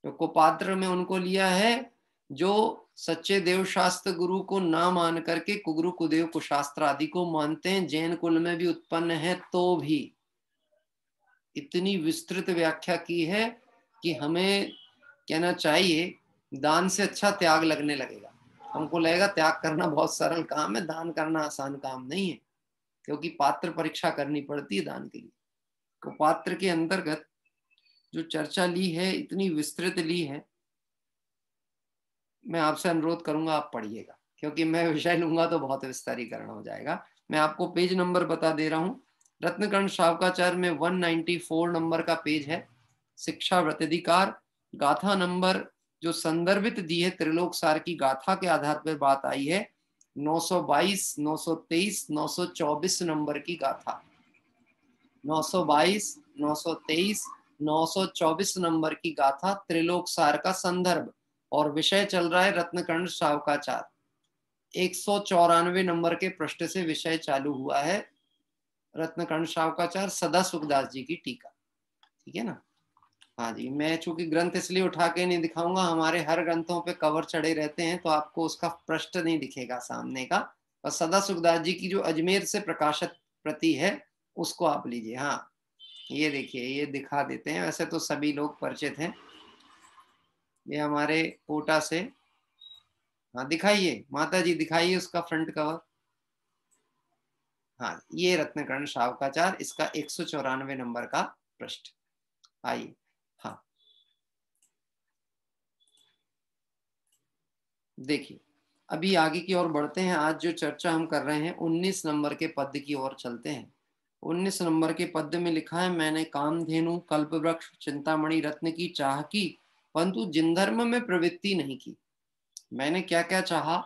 तो कुपात्र में उनको लिया है जो सच्चे देव शास्त्र गुरु को ना मान करके कुगुरु कुदेव कुशास्त्र आदि को मानते हैं, जैन कुल में भी उत्पन्न है तो भी। इतनी विस्तृत व्याख्या की है कि हमें कहना चाहिए दान से अच्छा त्याग लगने लगेगा। हमको लगेगा त्याग करना बहुत सरल काम है, दान करना आसान काम नहीं है, क्योंकि पात्र परीक्षा करनी पड़ती है दान के लिए। तो पात्र के अंतर्गत जो चर्चा ली है इतनी विस्तृत ली है, मैं आपसे अनुरोध करूंगा आप पढ़िएगा, क्योंकि मैं विषय लूंगा तो बहुत विस्तारीकरण हो जाएगा। मैं आपको पेज नंबर बता दे रहा हूं। रत्नकर्ण शावकाचार्य में 194 नंबर का पेज है, शिक्षा व्रताधिकार, गाथा नंबर जो संदर्भित दी है त्रिलोक सार की गाथा के आधार पर बात आई है 922, 923, 924 नंबर की गाथा। 922, 923, 924 नंबर की गाथा त्रिलोक सार का संदर्भ, और विषय चल रहा है रत्नकर्ण शावकाचार। 194 नंबर के पृष्ठ से विषय चालू हुआ है, रत्नकर्ण शावकाचार सदा सुखदास जी की टीका। ठीक है ना? हाँ जी, मैं चूंकि ग्रंथ इसलिए उठा के नहीं दिखाऊंगा, हमारे हर ग्रंथों पे कवर चढ़े रहते हैं तो आपको उसका पृष्ठ नहीं दिखेगा सामने का, और सदा सुखदास जी की जो अजमेर से प्रकाशित प्रति है उसको आप लीजिए। हाँ ये देखिए, ये दिखा देते हैं, वैसे तो सभी लोग परिचित हैं, ये हमारे कोटा से। हाँ दिखाइए माता जी, दिखाइए उसका फ्रंट कवर। हाँ ये रत्नकर्ण शावकाचार, इसका 194 नंबर का पृष्ठ। आइए। हाँ देखिए, अभी आगे की ओर बढ़ते हैं। आज जो चर्चा हम कर रहे हैं 19 नंबर के पद की ओर चलते हैं। 19 नंबर के पद में लिखा है, मैंने कामधेनु कल्पवृक्ष चिंतामणि रत्न की चाह की, परंतु जिन धर्म में प्रवृत्ति नहीं की। मैंने क्या क्या चाहा?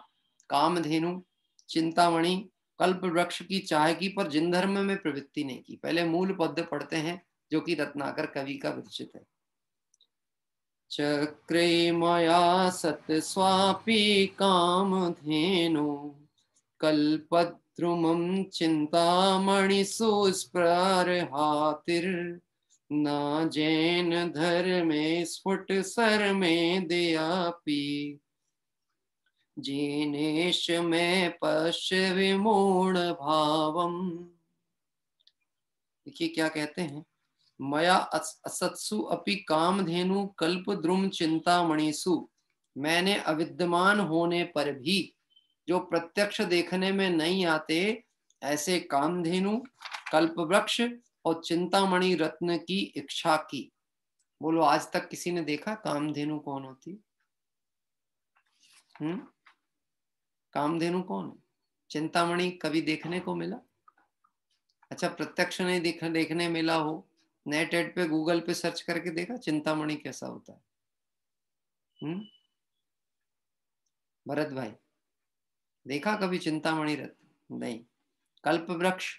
कामधेनु, चिंतामणि, कल्पवृक्ष की चाह की, पर जिन धर्म में प्रवृत्ति नहीं की। पहले मूल पद पढ़ते हैं जो कि रत्नाकर कवि का विरचित है। चक्रे मया सत स्वापी कामधेनु कल्पद्रुमं चिंतामणि सुस्पृहातिर् न जैन धर्मे स्फुट सर में दयापि जिनेश में पश्य विमूढ़ भावम। देखिए क्या कहते हैं, मया असत्सु अपि कामधेनु कल्पद्रुम चिंतामणिसु, मैंने अविद्यमान होने पर भी, जो प्रत्यक्ष देखने में नहीं आते, ऐसे कामधेनु, कल्पवृक्ष और चिंतामणि रत्न की इच्छा की। बोलो आज तक किसी ने देखा कामधेनु कौन होती? कामधेनु कौन है? चिंतामणि कभी देखने को मिला? अच्छा प्रत्यक्ष नहीं देखने मिला हो, नेट एड पे गूगल पे सर्च करके देखा चिंतामणि कैसा होता है? भरत भाई देखा कभी चिंतामणि रत्न? नहीं। कल्पवृक्ष,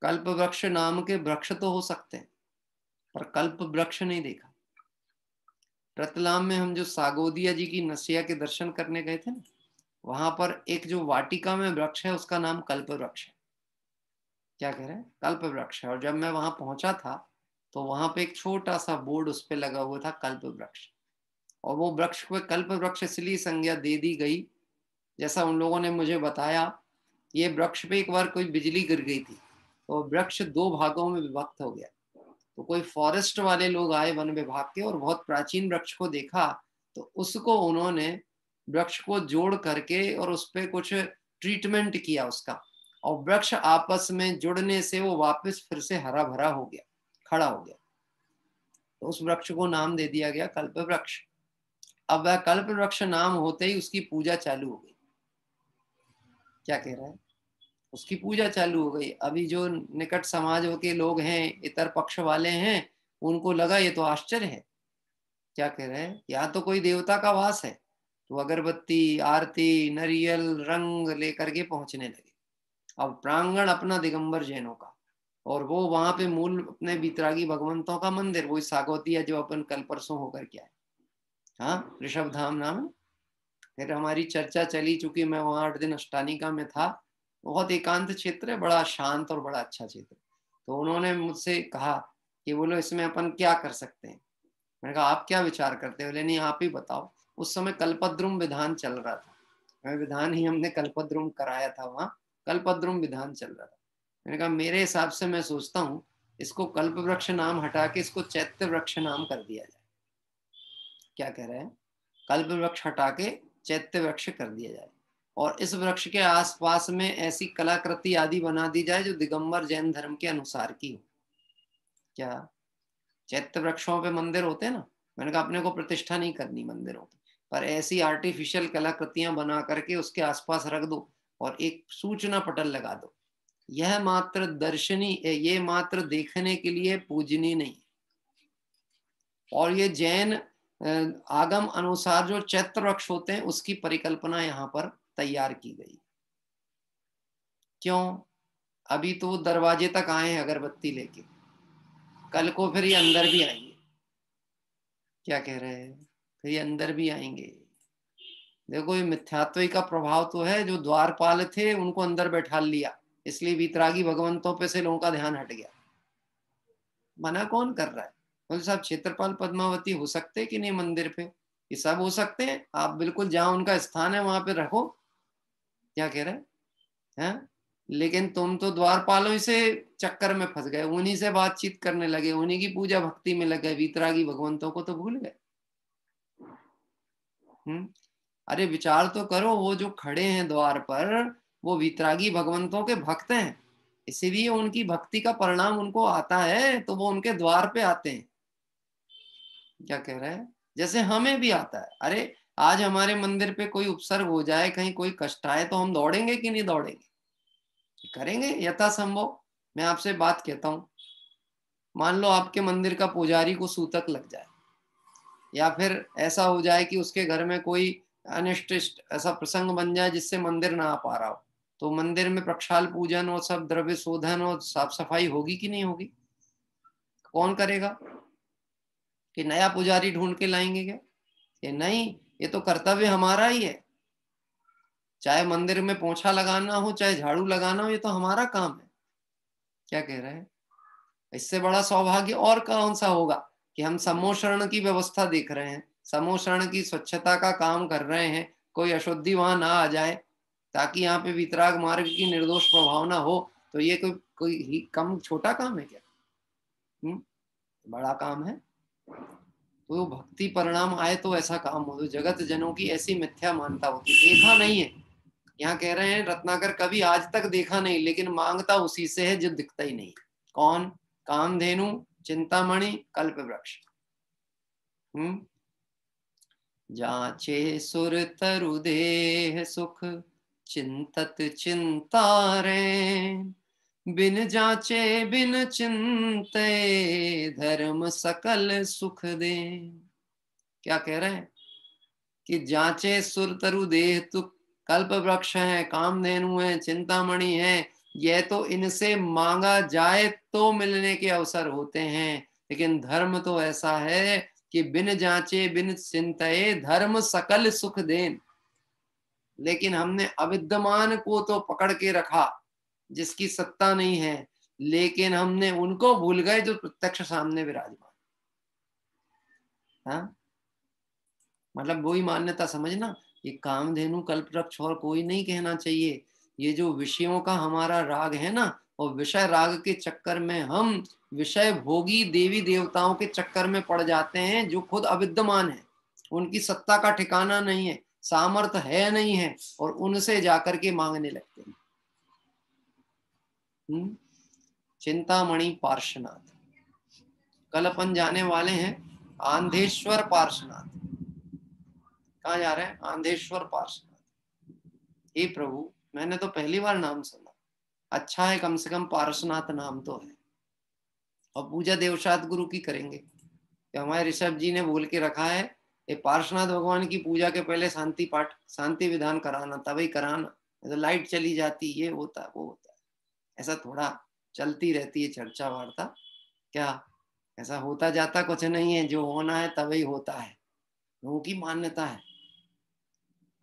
कल्पवृक्ष नाम के वृक्ष तो हो सकते हैं, पर कल्प वृक्ष नहीं देखा। रतलाम में हम जो सागोदिया जी की नसिया के दर्शन करने गए थे ना, वहां पर एक जो वाटिका में वृक्ष है उसका नाम कल्प वृक्ष है। क्या कह रहे हैं? कल्प वृक्ष है। और जब मैं वहां पहुंचा था तो वहां पे एक छोटा सा बोर्ड उस पे लगा हुआ था कल्प वृक्ष, और वो वृक्ष को कल्प वृक्ष इसलिए संज्ञा दे दी गई, जैसा उन लोगों ने मुझे बताया, ये वृक्ष पे एक बार कोई बिजली गिर गई थी तो वृक्ष 2 भागों में विभक्त हो गया। तो कोई फॉरेस्ट वाले लोग आए वन विभाग के और बहुत प्राचीन वृक्ष को देखा, तो उसको उन्होंने वृक्ष को जोड़ करके और उस पर कुछ ट्रीटमेंट किया उसका, और वृक्ष आपस में जुड़ने से वो वापस फिर से हरा भरा हो गया, खड़ा हो गया। तो उस वृक्ष को नाम दे दिया गया कल्प वृक्ष। अब वह कल्प वृक्ष नाम होते ही उसकी पूजा चालू हो गई। क्या कह रहा है? उसकी पूजा चालू हो गई। अभी जो निकट समाज के लोग हैं, इतर पक्ष वाले हैं, उनको लगा ये तो आश्चर्य है। क्या कह रहे हैं? यहाँ तो कोई देवता का वास है। तो अगरबत्ती, आरती, नरियल, रंग लेकर के पहुंचने लगे। अब प्रांगण अपना दिगंबर जैनों का, और वो वहां पे मूल अपने बीतरागी भगवंतों का मंदिर, वही सागौतिया जो अपन कल परसों होकर के आए। हाँ ऋषभ धाम नाम फिर हमारी चर्चा चली, चूंकि मैं वहां 8 दिन अष्टानिका में था, बहुत एकांत क्षेत्र है, बड़ा शांत और बड़ा अच्छा क्षेत्र। तो उन्होंने मुझसे कहा कि बोलो इसमें अपन क्या कर सकते हैं। मैंने कहा आप क्या विचार करते हो? बोले नहीं आप ही बताओ। उस समय कल्पद्रुम विधान चल रहा था, विधान ही हमने कल्पद्रुम कराया था, वहां कल्पद्रुम विधान चल रहा था। मैंने कहा मेरे हिसाब से मैं सोचता हूँ इसको कल्प वृक्ष नाम हटा के इसको चैत्य वृक्ष नाम कर दिया जाए। क्या कह रहे हैं? कल्प वृक्ष हटा के चैत्य वृक्ष कर दिया जाए, और इस वृक्ष के आसपास में ऐसी कलाकृति आदि बना दी जाए जो दिगंबर जैन धर्म के अनुसार की हो। क्या चैत्य वृक्षों पे मंदिर होते हैं ना, मैंने कहा अपने को प्रतिष्ठा नहीं करनी मंदिरों की, पर ऐसी आर्टिफिशियल कलाकृतियां बना करके उसके आसपास रख दो और एक सूचना पटल लगा दो। यह मात्र दर्शनी, ये मात्र देखने के लिए पूजनीय नहीं। और ये जैन आगम अनुसार जो चैत्र वृक्ष होते हैं उसकी परिकल्पना यहाँ पर तैयार की गई। क्यों? अभी तो दरवाजे तक आए हैं अगरबत्ती लेके, कल को फिर ये अंदर भी आएंगे। क्या कह रहे हैं? फिर ये अंदर भी आएंगे। देखो ये मिथ्यात्व का प्रभाव तो है, जो द्वारपाल थे उनको अंदर बैठा लिया, इसलिए वीतरागी भगवंतों पे से लोगों का ध्यान हट गया। मना कौन कर रहा है? बोले साहब क्षेत्रपाल पद्मावती हो सकते कि नहीं मंदिर पे? ये सब हो सकते हैं, आप बिल्कुल जहां उनका स्थान है वहां पे रखो। क्या कह रहे हैं? लेकिन तुम तो द्वारपालों से चक्कर में फंस गए, उन्हीं से बातचीत करने लगे, उन्हीं की पूजा भक्ति में लगे, वीतरागी भगवंतों को तो भूल गए। अरे विचार तो करो, वो जो खड़े हैं द्वार पर वो वीतरागी भगवंतों के भक्त हैं, इसीलिए उनकी भक्ति का परिणाम उनको आता है, तो वो उनके द्वार पे आते हैं। क्या कह रहे हैं? जैसे हमें भी आता है। अरे आज हमारे मंदिर पे कोई उपसर्ग हो जाए, कहीं कोई कष्ट आए, तो हम दौड़ेंगे कि नहीं दौड़ेंगे? करेंगे यथासंभव। मैं आपसे बात कहता हूं, मान लो आपके मंदिर का पुजारी को सूतक लग जाए, या फिर ऐसा हो जाए कि उसके घर में कोई अनिष्ट ऐसा प्रसंग बन जाए जिससे मंदिर ना आ पा रहा हो, तो मंदिर में प्रक्षाल पूजन और सब द्रव्य शोधन और साफ सफाई होगी कि नहीं होगी? कौन करेगा? कि नया पुजारी ढूंढ के लाएंगे क्या? ये नहीं, ये तो कर्तव्य हमारा ही है। चाहे मंदिर में पोछा लगाना हो, चाहे झाड़ू लगाना हो, ये तो हमारा काम है। क्या कह रहे हैं? इससे बड़ा सौभाग्य और कौन सा होगा कि हम समोशरण की व्यवस्था देख रहे हैं, समोशरण की स्वच्छता का काम कर रहे हैं, कोई अशुद्धि वहां ना आ जाए, ताकि यहाँ पे वितराग मार्ग की निर्दोष प्रभावना हो। तो ये कोई ही कम छोटा काम है क्या? बड़ा काम है। तो भक्ति परिणाम आए तो ऐसा काम हो। तो जगत जनों की ऐसी मिथ्या मानता होती, देखा नहीं है। यहाँ कह रहे हैं रत्नाकर कभी आज तक देखा नहीं, लेकिन मांगता उसी से है जो दिखता ही नहीं। कौन? कामधेनु, चिंतामणि, कल्प वृक्ष। जाचे सुर तरु देह सुख, चिंतत चिंतारे, बिन जाचे बिन चिंते, धर्म सकल सुख दे। क्या कह रहे हैं? कि जाचे सुर तरु देह तु, कल्प वृक्ष है, कामधेनु है, चिंतामणि है, यह तो इनसे मांगा जाए तो मिलने के अवसर होते हैं, लेकिन धर्म तो ऐसा है कि बिन जांचे बिन चिंते धर्म सकल सुख देन। लेकिन हमने अविद्यमान को तो पकड़ के रखा जिसकी सत्ता नहीं है, लेकिन हमने उनको भूल गए जो प्रत्यक्ष सामने विराजमान। हाँ, मतलब वही मान्यता समझना, ये कामधेनु कल्पवृक्ष और कोई नहीं कहना चाहिए। ये जो विषयों का हमारा राग है ना, और विषय राग के चक्कर में हम विषय भोगी देवी देवताओं के चक्कर में पड़ जाते हैं, जो खुद अविद्यमान है, उनकी सत्ता का ठिकाना नहीं है, सामर्थ्य है नहीं है, और उनसे जाकर के मांगने लगते हैं। चिंतामणि पार्श्वनाथ, कल अपन जाने वाले हैं आंधेश्वर पार्श्वनाथ। कहाँ जा रहे हैं? आंधेश्वर पार्श्वनाथ। हे प्रभु, मैंने तो पहली बार नाम सुना। अच्छा है, कम से कम पार्श्वनाथ नाम तो है। और पूजा देवसात गुरु की करेंगे, कि हमारे ऋषभ जी ने बोल के रखा है, ये पार्श्वनाथ भगवान की पूजा के पहले शांति पाठ, शांति विधान कराना, तभी कराना। तो लाइट चली जाती, ये होता है वो होता है, ऐसा थोड़ा चलती रहती है चर्चा वार्ता। क्या ऐसा होता जाता कुछ नहीं है, जो होना है तभी होता है, लोगों की मान्यता है।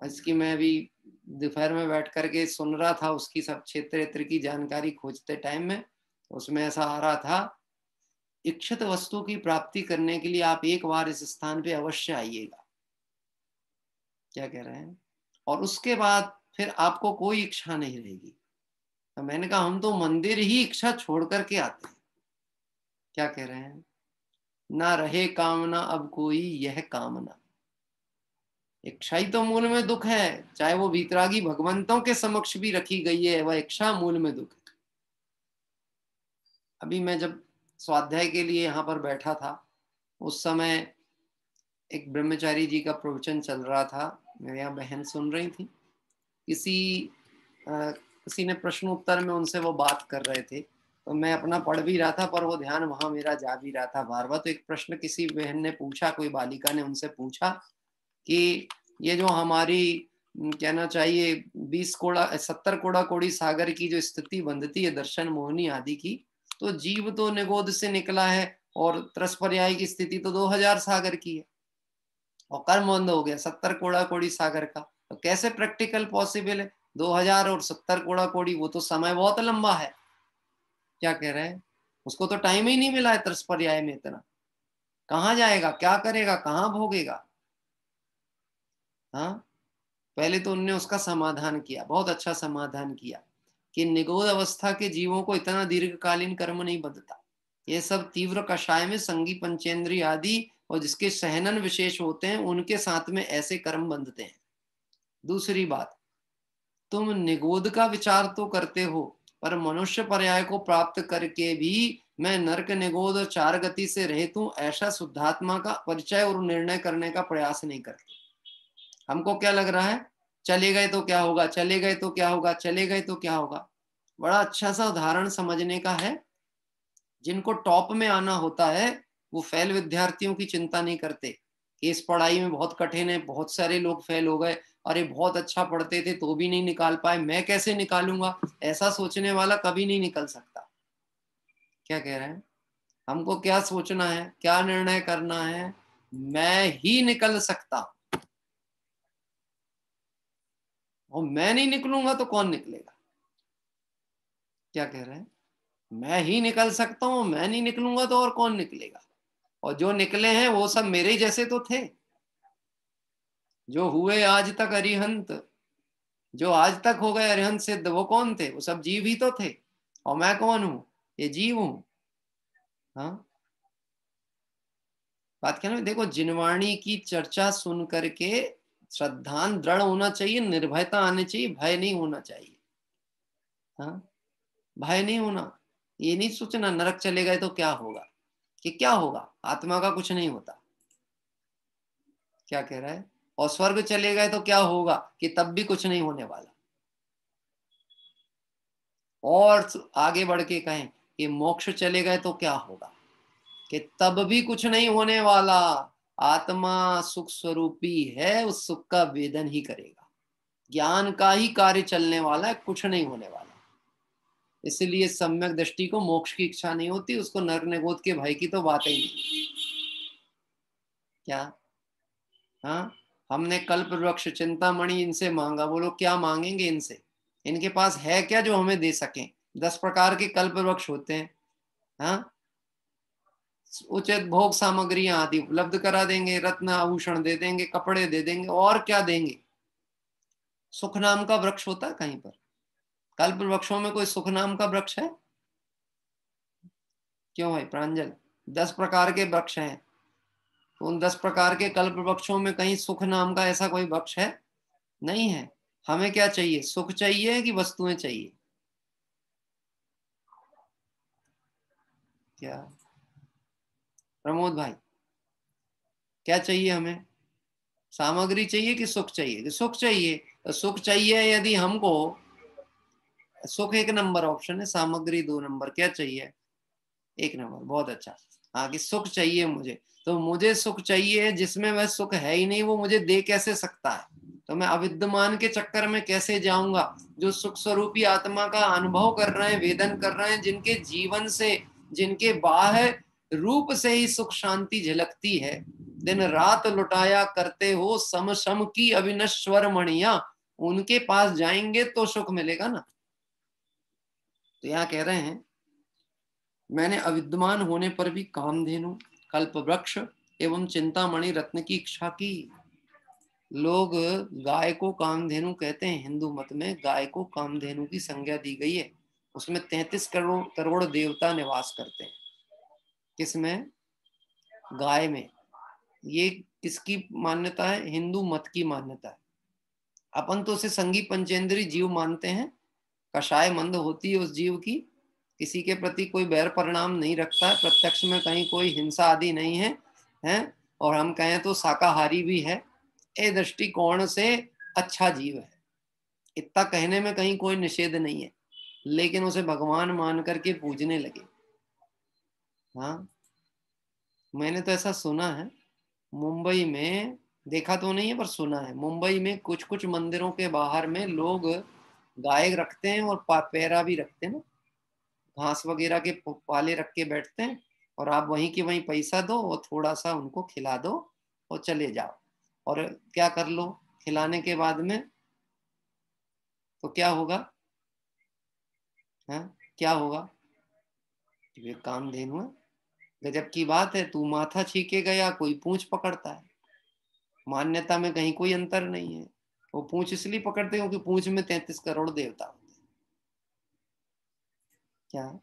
इसकी मैं अभी दोपहर में बैठ करके सुन रहा था, उसकी सब क्षेत्र की जानकारी खोजते टाइम में, तो उसमें ऐसा आ रहा था, इच्छित वस्तु की प्राप्ति करने के लिए आप एक बार इस स्थान पे अवश्य आइएगा। क्या कह रहे हैं? और उसके बाद फिर आपको कोई इच्छा नहीं रहेगी। तो मैंने कहा हम तो मंदिर ही इच्छा छोड़ करके आते हैं। क्या कह रहे हैं? ना रहे कामना अब कोई यह कामना। इच्छा ही तो मूल में दुख है, चाहे वो वीतरागी भगवंतों के समक्ष भी रखी गई है, वह इच्छा मूल में दुख है। अभी मैं जब स्वाध्याय के लिए यहाँ पर बैठा था, उस समय एक ब्रह्मचारी जी का प्रवचन चल रहा था, मेरे यहाँ बहन सुन रही थी। किसी ने प्रश्न उत्तर में उनसे वो बात कर रहे थे, तो मैं अपना पढ़ भी रहा था, पर वो ध्यान वहां मेरा जा भी रहा था बार बार। तो एक प्रश्न किसी बहन ने पूछा, कोई बालिका ने उनसे पूछा कि ये जो हमारी कहना चाहिए 70 कोड़ा कोड़ी सागर की जो स्थिति बंधती है दर्शन मोहनी आदि की, तो जीव तो निगोद से निकला है और त्रसपर्याय की स्थिति तो 2000 सागर की है, और कर्म बंद हो गया 70 कोड़ा कोड़ी सागर का। तो कैसे प्रैक्टिकल पॉसिबल है? 2000 और 70 कोड़ा कोड़ी, वो तो समय बहुत लंबा है। क्या कह रहे हैं? उसको तो टाइम ही नहीं मिला है त्रसपर्याय में इतना। कहाँ जाएगा, क्या करेगा, कहाँ भोगेगा? हाँ, पहले तो उनने उसका समाधान किया, बहुत अच्छा समाधान किया कि निगोद अवस्था के जीवों को इतना दीर्घकालीन कर्म नहीं बंधता। ये सब तीव्र कषाय में संगी पंचेंद्रिय आदि और जिसके सहनन विशेष होते हैं, उनके साथ में ऐसे कर्म बंधते हैं। दूसरी बात, तुम निगोद का विचार तो करते हो, पर मनुष्य पर्याय को प्राप्त करके भी मैं नरक निगोद और 4 गति से रहित हूं, ऐसा शुद्धात्मा का परिचय और निर्णय करने का प्रयास नहीं करते। हमको क्या लग रहा है? चले गए तो क्या होगा, चले गए तो क्या होगा, चले गए तो क्या होगा। बड़ा अच्छा सा उदाहरण समझने का है, जिनको टॉप में आना होता है वो फेल विद्यार्थियों की चिंता नहीं करते कि इस पढ़ाई में बहुत कठिन है, बहुत सारे लोग फेल हो गए, अरे बहुत अच्छा पढ़ते थे तो भी नहीं निकाल पाए, मैं कैसे निकालूंगा। ऐसा सोचने वाला कभी नहीं निकल सकता। क्या कह रहे हैं? हमको क्या सोचना है, क्या निर्णय करना है? मैं ही निकल सकता, और मैं नहीं निकलूंगा तो कौन निकलेगा? क्या कह रहे हैं? मैं ही निकल सकता हूं, मैं नहीं निकलूंगा तो और कौन निकलेगा? और जो निकले हैं वो सब मेरे जैसे तो थे, जो हुए आज तक अरिहंत, जो आज तक हो गए अरिहंत सिद्ध, वो कौन थे? वो सब जीव ही तो थे। और मैं कौन हूं? ये जीव हूं। हाँ, बात क्या ना, देखो जिनवाणी की चर्चा सुन करके श्रद्धान दृढ़ होना चाहिए, निर्भयता आनी चाहिए, भय नहीं होना चाहिए। हाँ, भय नहीं होना। ये नहीं सोचना नरक चले गए तो क्या होगा, कि क्या होगा, आत्मा का कुछ नहीं होता। क्या कह रहा है? और स्वर्ग चले गए तो क्या होगा, कि तब भी कुछ नहीं होने वाला। और आगे बढ़ के कहें कि मोक्ष चले गए तो क्या होगा, कि तब भी कुछ नहीं होने वाला। आत्मा सुख स्वरूपी है, उस सुख का वेदन ही करेगा, ज्ञान का ही कार्य चलने वाला है, कुछ नहीं होने वाला। इसलिए सम्यक दृष्टि को मोक्ष की इच्छा नहीं होती, उसको नरक निगोद के भय की तो बात ही नहीं। क्या? हाँ, हमने कल्प वृक्ष चिंतामणि इनसे मांगा, बोलो क्या मांगेंगे इनसे? इनके पास है क्या जो हमें दे सकें? 10 प्रकार के कल्प वृक्ष होते हैं। हाँ, उचित भोग सामग्रियां आदि उपलब्ध करा देंगे, रत्न आभूषण दे देंगे, कपड़े दे देंगे, और क्या देंगे? सुख नाम का वृक्ष होता है कहीं पर? कल्प वृक्षों में कोई सुख नाम का वृक्ष है? क्यों भाई प्रांजल? 10 प्रकार के वृक्ष हैं, तो उन 10 प्रकार के कल्प वृक्षों में कहीं सुख नाम का ऐसा कोई वृक्ष है? नहीं है। हमें क्या चाहिए? सुख चाहिए कि वस्तुएं चाहिए? क्या प्रमोद भाई, क्या चाहिए हमें? सामग्री चाहिए कि सुख चाहिए? कि सुख चाहिए। तो सुख चाहिए यदि हमको, सुख 1 नंबर ऑप्शन है, सामग्री 2 नंबर। क्या चाहिए? 1 नंबर। बहुत अच्छा। हाँ, कि सुख चाहिए मुझे, तो मुझे सुख चाहिए जिसमें वह सुख है ही नहीं, वो मुझे दे कैसे सकता है? तो मैं अविद्यमान के चक्कर में कैसे जाऊंगा? जो सुख स्वरूपी आत्मा का अनुभव कर रहे हैं, वेदन कर रहे हैं, जिनके जीवन से, जिनके बाह्य रूप से ही सुख शांति झलकती है। दिन रात लुटाया करते हो सम सम की अविनश्वर मणिया, उनके पास जाएंगे तो सुख मिलेगा ना। तो यहाँ कह रहे हैं मैंने अविद्यमान होने पर भी कामधेनु, कल्प वृक्ष एवं चिंतामणि रत्न की इच्छा की। लोग गाय को कामधेनु कहते हैं, हिंदू मत में गाय को कामधेनु की संज्ञा दी गई है। उसमें 33 करोड़ करोड़ देवता निवास करते हैं। किसमें? गाय में। ये किसकी मान्यता है? हिंदू मत की मान्यता है। अपन तो उसे संगी पंचेंद्री जीव मानते हैं, कषाय मंद होती है उस जीव की, किसी के प्रति कोई बैर परिणाम नहीं रखता है, प्रत्यक्ष में कहीं कोई हिंसा आदि नहीं है, हैं? और हम कहें तो शाकाहारी भी है। ए दृष्टिकोण से अच्छा जीव है, इतना कहने में कहीं कोई निषेध नहीं है, लेकिन उसे भगवान मान करके पूजने लगे। हाँ, मैंने तो ऐसा सुना है, मुंबई में, देखा तो नहीं है पर सुना है, मुंबई में कुछ कुछ मंदिरों के बाहर में लोग गाय रखते हैं और पैरा भी रखते हैं ना, घास वगैरह के पाले रख के बैठते हैं, और आप वहीं के वहीं पैसा दो और थोड़ा सा उनको खिला दो और चले जाओ। और क्या कर लो खिलाने के बाद में? तो क्या होगा? हाँ, क्या होगा? ये कामधेनु है। गजब की बात है, तू माथा छीकेगा या कोई पूंछ पकड़ता है। मान्यता में कहीं कोई अंतर नहीं है। वो पूंछ इसलिए पकड़ते हैं क्योंकि पूंछ में 33 करोड़ देवता होते हैं। क्या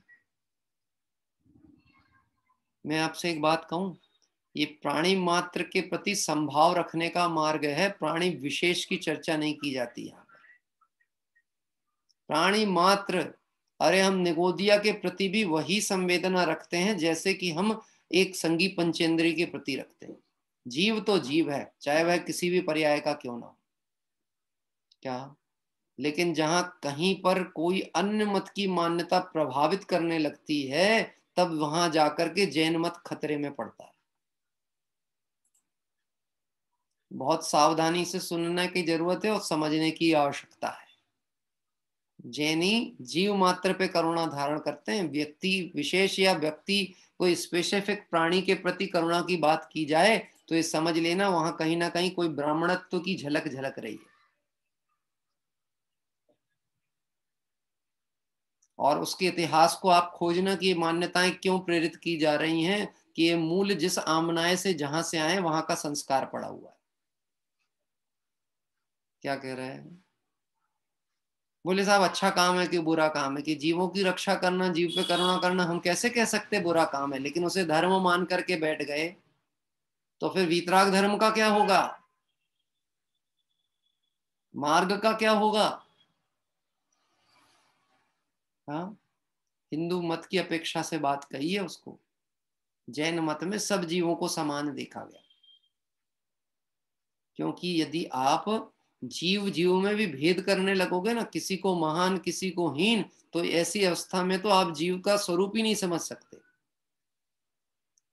मैं आपसे एक बात कहूं, ये प्राणी मात्र के प्रति संभाव रखने का मार्ग है, प्राणी विशेष की चर्चा नहीं की जाती यहाँ पर। प्राणी मात्र, अरे हम निगोदिया के प्रति भी वही संवेदना रखते हैं जैसे कि हम एक संगी पंचेंद्री के प्रति रखते हैं। जीव तो जीव है, चाहे वह किसी भी पर्याय का क्यों ना हो। क्या? लेकिन जहां कहीं पर कोई अन्य मत की मान्यता प्रभावित करने लगती है, तब वहां जाकर के जैन मत खतरे में पड़ता है। बहुत सावधानी से सुनने की जरूरत है और समझने की आवश्यकता है। जैनी जीव मात्र पे करुणा धारण करते हैं, व्यक्ति विशेष या व्यक्ति कोई स्पेसिफिक प्राणी के प्रति करुणा की बात की जाए तो ये समझ लेना वहां कहीं ना कहीं कोई ब्राह्मणत्व की झलक झलक रही है। और उसके इतिहास को आप खोजना कि ये मान्यताएं क्यों प्रेरित की जा रही हैं, कि ये मूल जिस आमनाय से जहां से आए वहां का संस्कार पड़ा हुआ है। क्या कह रहे हैं? बोले साहब अच्छा काम है कि बुरा काम है? कि जीवों की रक्षा करना, जीव पे करुणा करना हम कैसे कह सकते बुरा काम है? लेकिन उसे धर्म मान करके बैठ गए तो फिर वीतराग धर्म का क्या होगा? मार्ग का क्या होगा? हाँ, हिंदू मत की अपेक्षा से बात कही है उसको। जैन मत में सब जीवों को समान देखा गया, क्योंकि यदि आप जीव जीव में भी भेद करने लगोगे ना, किसी को महान किसी को हीन, तो ऐसी अवस्था में तो आप जीव का स्वरूप ही नहीं समझ सकते।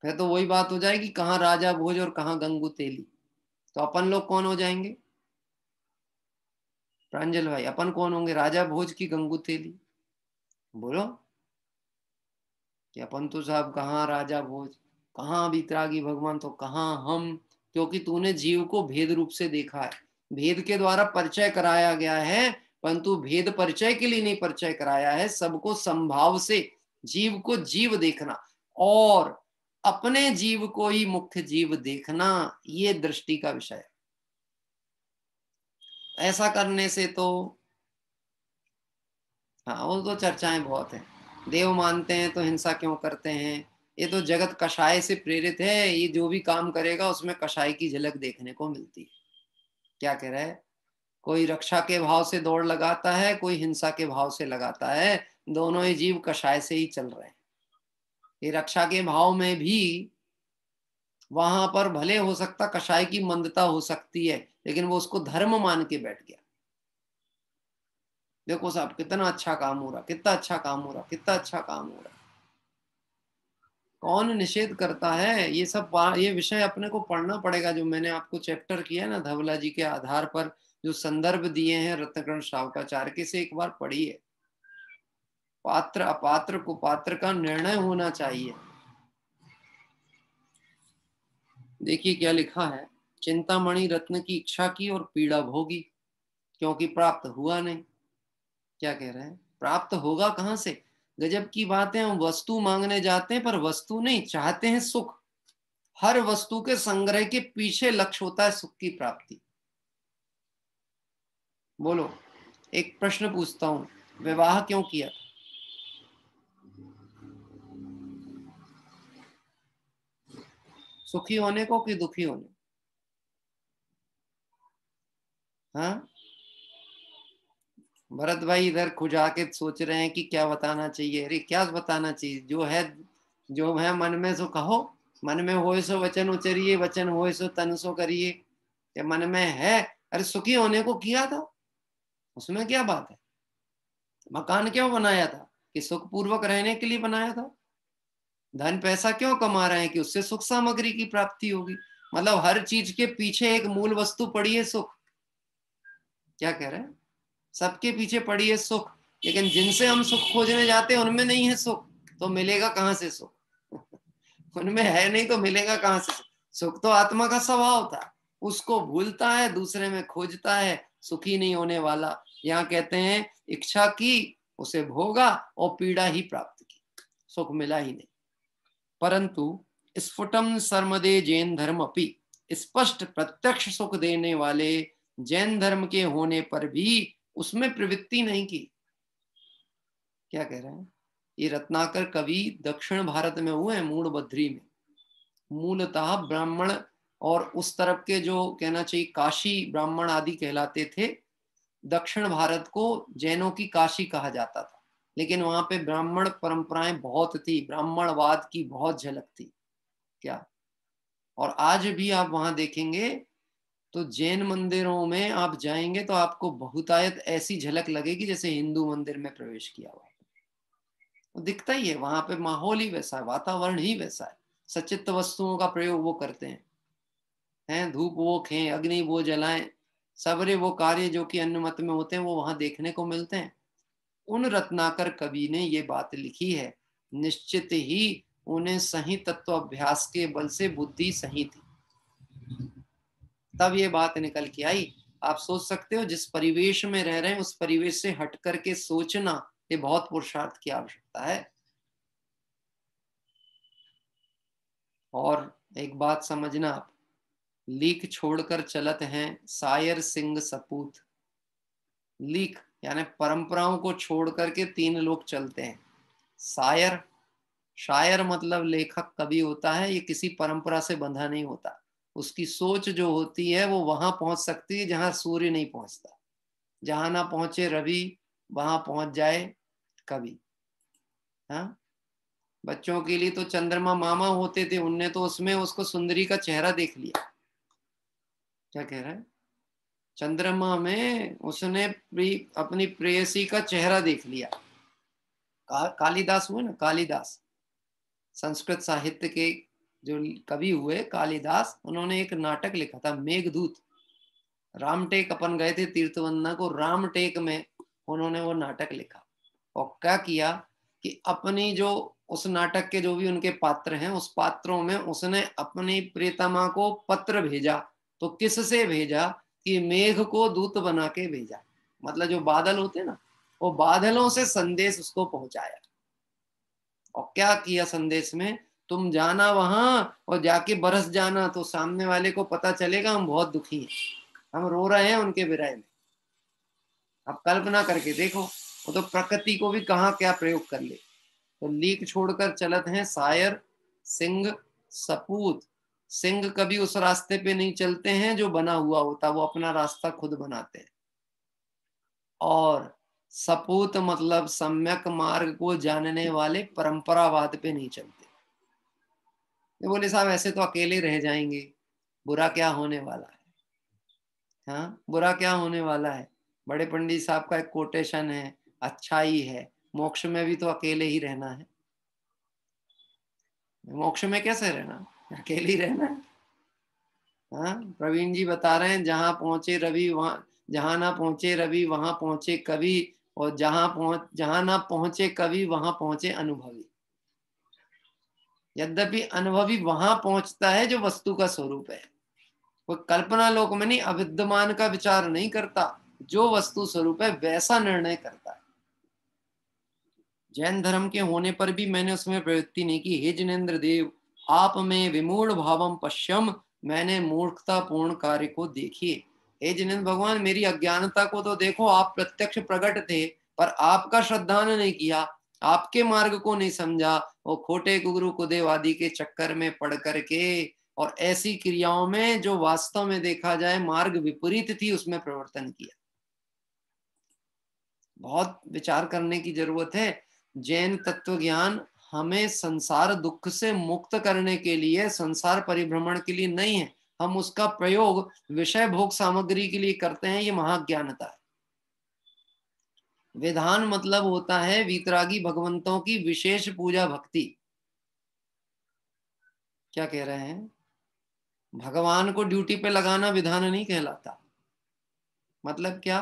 फिर तो वही बात हो जाएगी, कहाँ राजा भोज और कहाँ गंगू तेली। तो अपन लोग कौन हो जाएंगे प्रांजल भाई? अपन कौन होंगे, राजा भोज की गंगू तेली? बोलो। कि अपन तो साहब कहाँ राजा भोज, कहाँ वितरागी भगवान, तो कहाँ हम? क्योंकि तूने जीव को भेद रूप से देखा है। भेद के द्वारा परिचय कराया गया है, परंतु भेद परिचय के लिए नहीं परिचय कराया है, सबको संभाव से जीव को जीव देखना और अपने जीव को ही मुख्य जीव देखना, ये दृष्टि का विषय है। ऐसा करने से तो हाँ, वो तो चर्चाएं बहुत हैं। देव मानते हैं तो हिंसा क्यों करते हैं? ये तो जगत कषाय से प्रेरित है, ये जो भी काम करेगा उसमें कषाय की झलक देखने को मिलती है। क्या कह रहा है? कोई रक्षा के भाव से दौड़ लगाता है, कोई हिंसा के भाव से लगाता है, दोनों ही जीव कषाय से ही चल रहे हैं। ये रक्षा के भाव में भी वहां पर भले हो सकता कषाय की मंदता हो सकती है, लेकिन वो उसको धर्म मान के बैठ गया। देखो साहब कितना अच्छा काम हो रहा, कितना अच्छा काम हो रहा, कितना अच्छा काम हो रहा। कौन निषेध करता है? ये सब ये विषय अपने को पढ़ना पड़ेगा। जो मैंने आपको चैप्टर किया ना धवला जी के आधार पर, जो संदर्भ दिए हैं रत्नकर्ण श्रावकाचार्य के, से एक बार पढ़िए। पात्र अपात्र कुपात्र का निर्णय होना चाहिए। देखिए क्या लिखा है, चिंतामणि रत्न की इच्छा की और पीड़ा भोगी, क्योंकि प्राप्त हुआ नहीं। क्या कह रहे हैं, प्राप्त होगा कहां से? गजब की बात है, हम वस्तु मांगने जाते हैं पर वस्तु नहीं, चाहते हैं सुख। हर वस्तु के संग्रह के पीछे लक्ष्य होता है सुख की प्राप्ति। बोलो, एक प्रश्न पूछता हूं, विवाह क्यों किया? सुखी होने को कि दुखी होने? हाँ, भरत भाई इधर खुजा के सोच रहे हैं कि क्या बताना चाहिए। अरे क्या बताना चाहिए, जो है मन में सो कहो। मन में होए सो वचन उचरिए, वचन होए सो तन सो करिए। क्या मन में है? अरे सुखी होने को किया था, उसमें क्या बात है? मकान क्यों बनाया था? कि सुख पूर्वक रहने के लिए बनाया था। धन पैसा क्यों कमा रहे हैं? कि उससे सुख सामग्री की प्राप्ति होगी। मतलब हर चीज के पीछे एक मूल वस्तु पड़ी है, सुख। क्या कह रहे हैं, सबके पीछे पड़ी है सुख, लेकिन जिनसे हम सुख खोजने जाते हैं उनमें नहीं है सुख, तो मिलेगा कहां से सुख? उनमें है नहीं तो मिलेगा कहां से सुख? सुख तो आत्मा का स्वभाव था, उसको भूलता है, दूसरे में खोजता है, सुखी नहीं होने वाला। यहाँ कहते हैं इच्छा की, उसे भोगा और पीड़ा ही प्राप्त की, सुख मिला ही नहीं। परंतु स्फुटम सर्मदे जैन धर्म अपि, स्पष्ट प्रत्यक्ष सुख देने वाले जैन धर्म के होने पर भी उसमें प्रवृत्ति नहीं की। क्या कह रहे हैं, ये रत्नाकर कवि दक्षिण भारत में हुए हैं, मूलबद्री में। मूलतः ब्राह्मण और उस तरफ के जो कहना चाहिए काशी ब्राह्मण आदि कहलाते थे। दक्षिण भारत को जैनों की काशी कहा जाता था, लेकिन वहां पे ब्राह्मण परंपराएं बहुत थी, ब्राह्मणवाद की बहुत झलक थी। क्या, और आज भी आप वहां देखेंगे तो जैन मंदिरों में आप जाएंगे तो आपको बहुतायत ऐसी झलक लगेगी जैसे हिंदू मंदिर में प्रवेश किया हुआ है। वो दिखता ही है, वहां पे माहौल ही वैसा है, वातावरण ही वैसा है। सचित्त वस्तुओं का प्रयोग वो करते हैं, धूप वो खें, अग्नि वो जलाएं, सबरे वो कार्य जो कि अन्य मत में होते हैं वो वहां देखने को मिलते हैं। उन रत्नाकर कवि ने ये बात लिखी है, निश्चित ही उन्हें सही तत्व अभ्यास के बल से बुद्धि सही थी, तब ये बात निकल के आई। आप सोच सकते हो जिस परिवेश में रह रहे हैं उस परिवेश से हट करके सोचना, ये बहुत पुरुषार्थ की आवश्यकता है। और एक बात समझना आप, लीक छोड़कर चलत हैं सायर सिंह सपूत। लीक यानी परंपराओं को छोड़ करके तीन लोग चलते हैं। सायर, शायर मतलब लेखक कवि होता है, ये किसी परंपरा से बंधा नहीं होता। उसकी सोच जो होती है वो वहां पहुंच सकती है जहां सूर्य नहीं पहुंचता। जहां ना पहुंचे रवि वहां पहुंच जाए कवि। हाँ, बच्चों के लिए तो चंद्रमा मामा होते थे, उनने तो उसमें उसको सुंदरी का चेहरा देख लिया। क्या कह रहा है, चंद्रमा में उसने अपनी प्रेयसी का चेहरा देख लिया। कालिदास हुए ना, कालिदास संस्कृत साहित्य के जो कवि हुए कालिदास, उन्होंने एक नाटक लिखा था मेघदूत। रामटेक अपन गए थे तीर्थवंदना को, रामटेक में उन्होंने वो नाटक लिखा। और क्या किया कि अपनी जो उस नाटक के जो भी उनके पात्र हैं उस पात्रों में उसने अपनी प्रियतमा को पत्र भेजा। तो किससे भेजा कि मेघ को दूत बना के भेजा, मतलब जो बादल होते हैं ना, वो बादलों से संदेश उसको पहुंचाया। और क्या किया संदेश में, तुम जाना वहां और जाके बरस जाना तो सामने वाले को पता चलेगा हम बहुत दुखी हैं, हम रो रहे हैं उनके विरह में। अब कल्पना करके देखो, वो तो प्रकृति को भी कहाँ क्या प्रयोग कर ले। तो लीक छोड़कर चलत हैं सायर सिंह सपूत। सिंह कभी उस रास्ते पे नहीं चलते हैं जो बना हुआ होता, वो अपना रास्ता खुद बनाते हैं। और सपूत मतलब सम्यक मार्ग को जानने वाले परंपरावाद पे नहीं चलते। ये बोले साहब ऐसे तो अकेले रह जाएंगे, बुरा क्या होने वाला है। हाँ, बुरा क्या होने वाला है। बड़े पंडित साहब का एक कोटेशन है, अच्छा ही है, मोक्ष में भी तो अकेले ही रहना है। मोक्ष में कैसे रहना, अकेले ही रहना है। हाँ, प्रवीण जी बता रहे हैं जहां पहुंचे रवि वहां, जहां ना पहुंचे रवि वहां पहुंचे कवि, और जहां ना पहुंचे कवि वहां पहुंचे अनुभवी। यद्यपि अनुभवी वहां पहुंचता है जो वस्तु का स्वरूप है, वो कल्पना लोक में नहीं, अविद्यमान का विचार नहीं करता, जो वस्तु स्वरूप है वैसा निर्णय करता है। जैन धर्म के होने पर भी मैंने उसमें प्रवृत्ति नहीं की। हे जिनेन्द्र देव, आप में विमूढ़ भावम पश्यम, मैंने मूर्खता पूर्ण कार्य को देखिए। हे जिनेन्द्र भगवान, मेरी अज्ञानता को तो देखो, आप प्रत्यक्ष प्रकट थे पर आपका श्रद्धान नहीं किया, आपके मार्ग को नहीं समझा, वो खोटे गुरु कुदेव आदि के चक्कर में पड़ करके और ऐसी क्रियाओं में जो वास्तव में देखा जाए मार्ग विपरीत थी उसमें प्रवर्तन किया। बहुत विचार करने की जरूरत है। जैन तत्व ज्ञान हमें संसार दुख से मुक्त करने के लिए, संसार परिभ्रमण के लिए नहीं है। हम उसका प्रयोग विषय भोग सामग्री के लिए करते हैं, ये महाज्ञानता है। विधान मतलब होता है वीतरागी भगवंतों की विशेष पूजा भक्ति। क्या कह रहे हैं? भगवान को ड्यूटी पे लगाना विधान नहीं कहलाता। मतलब क्या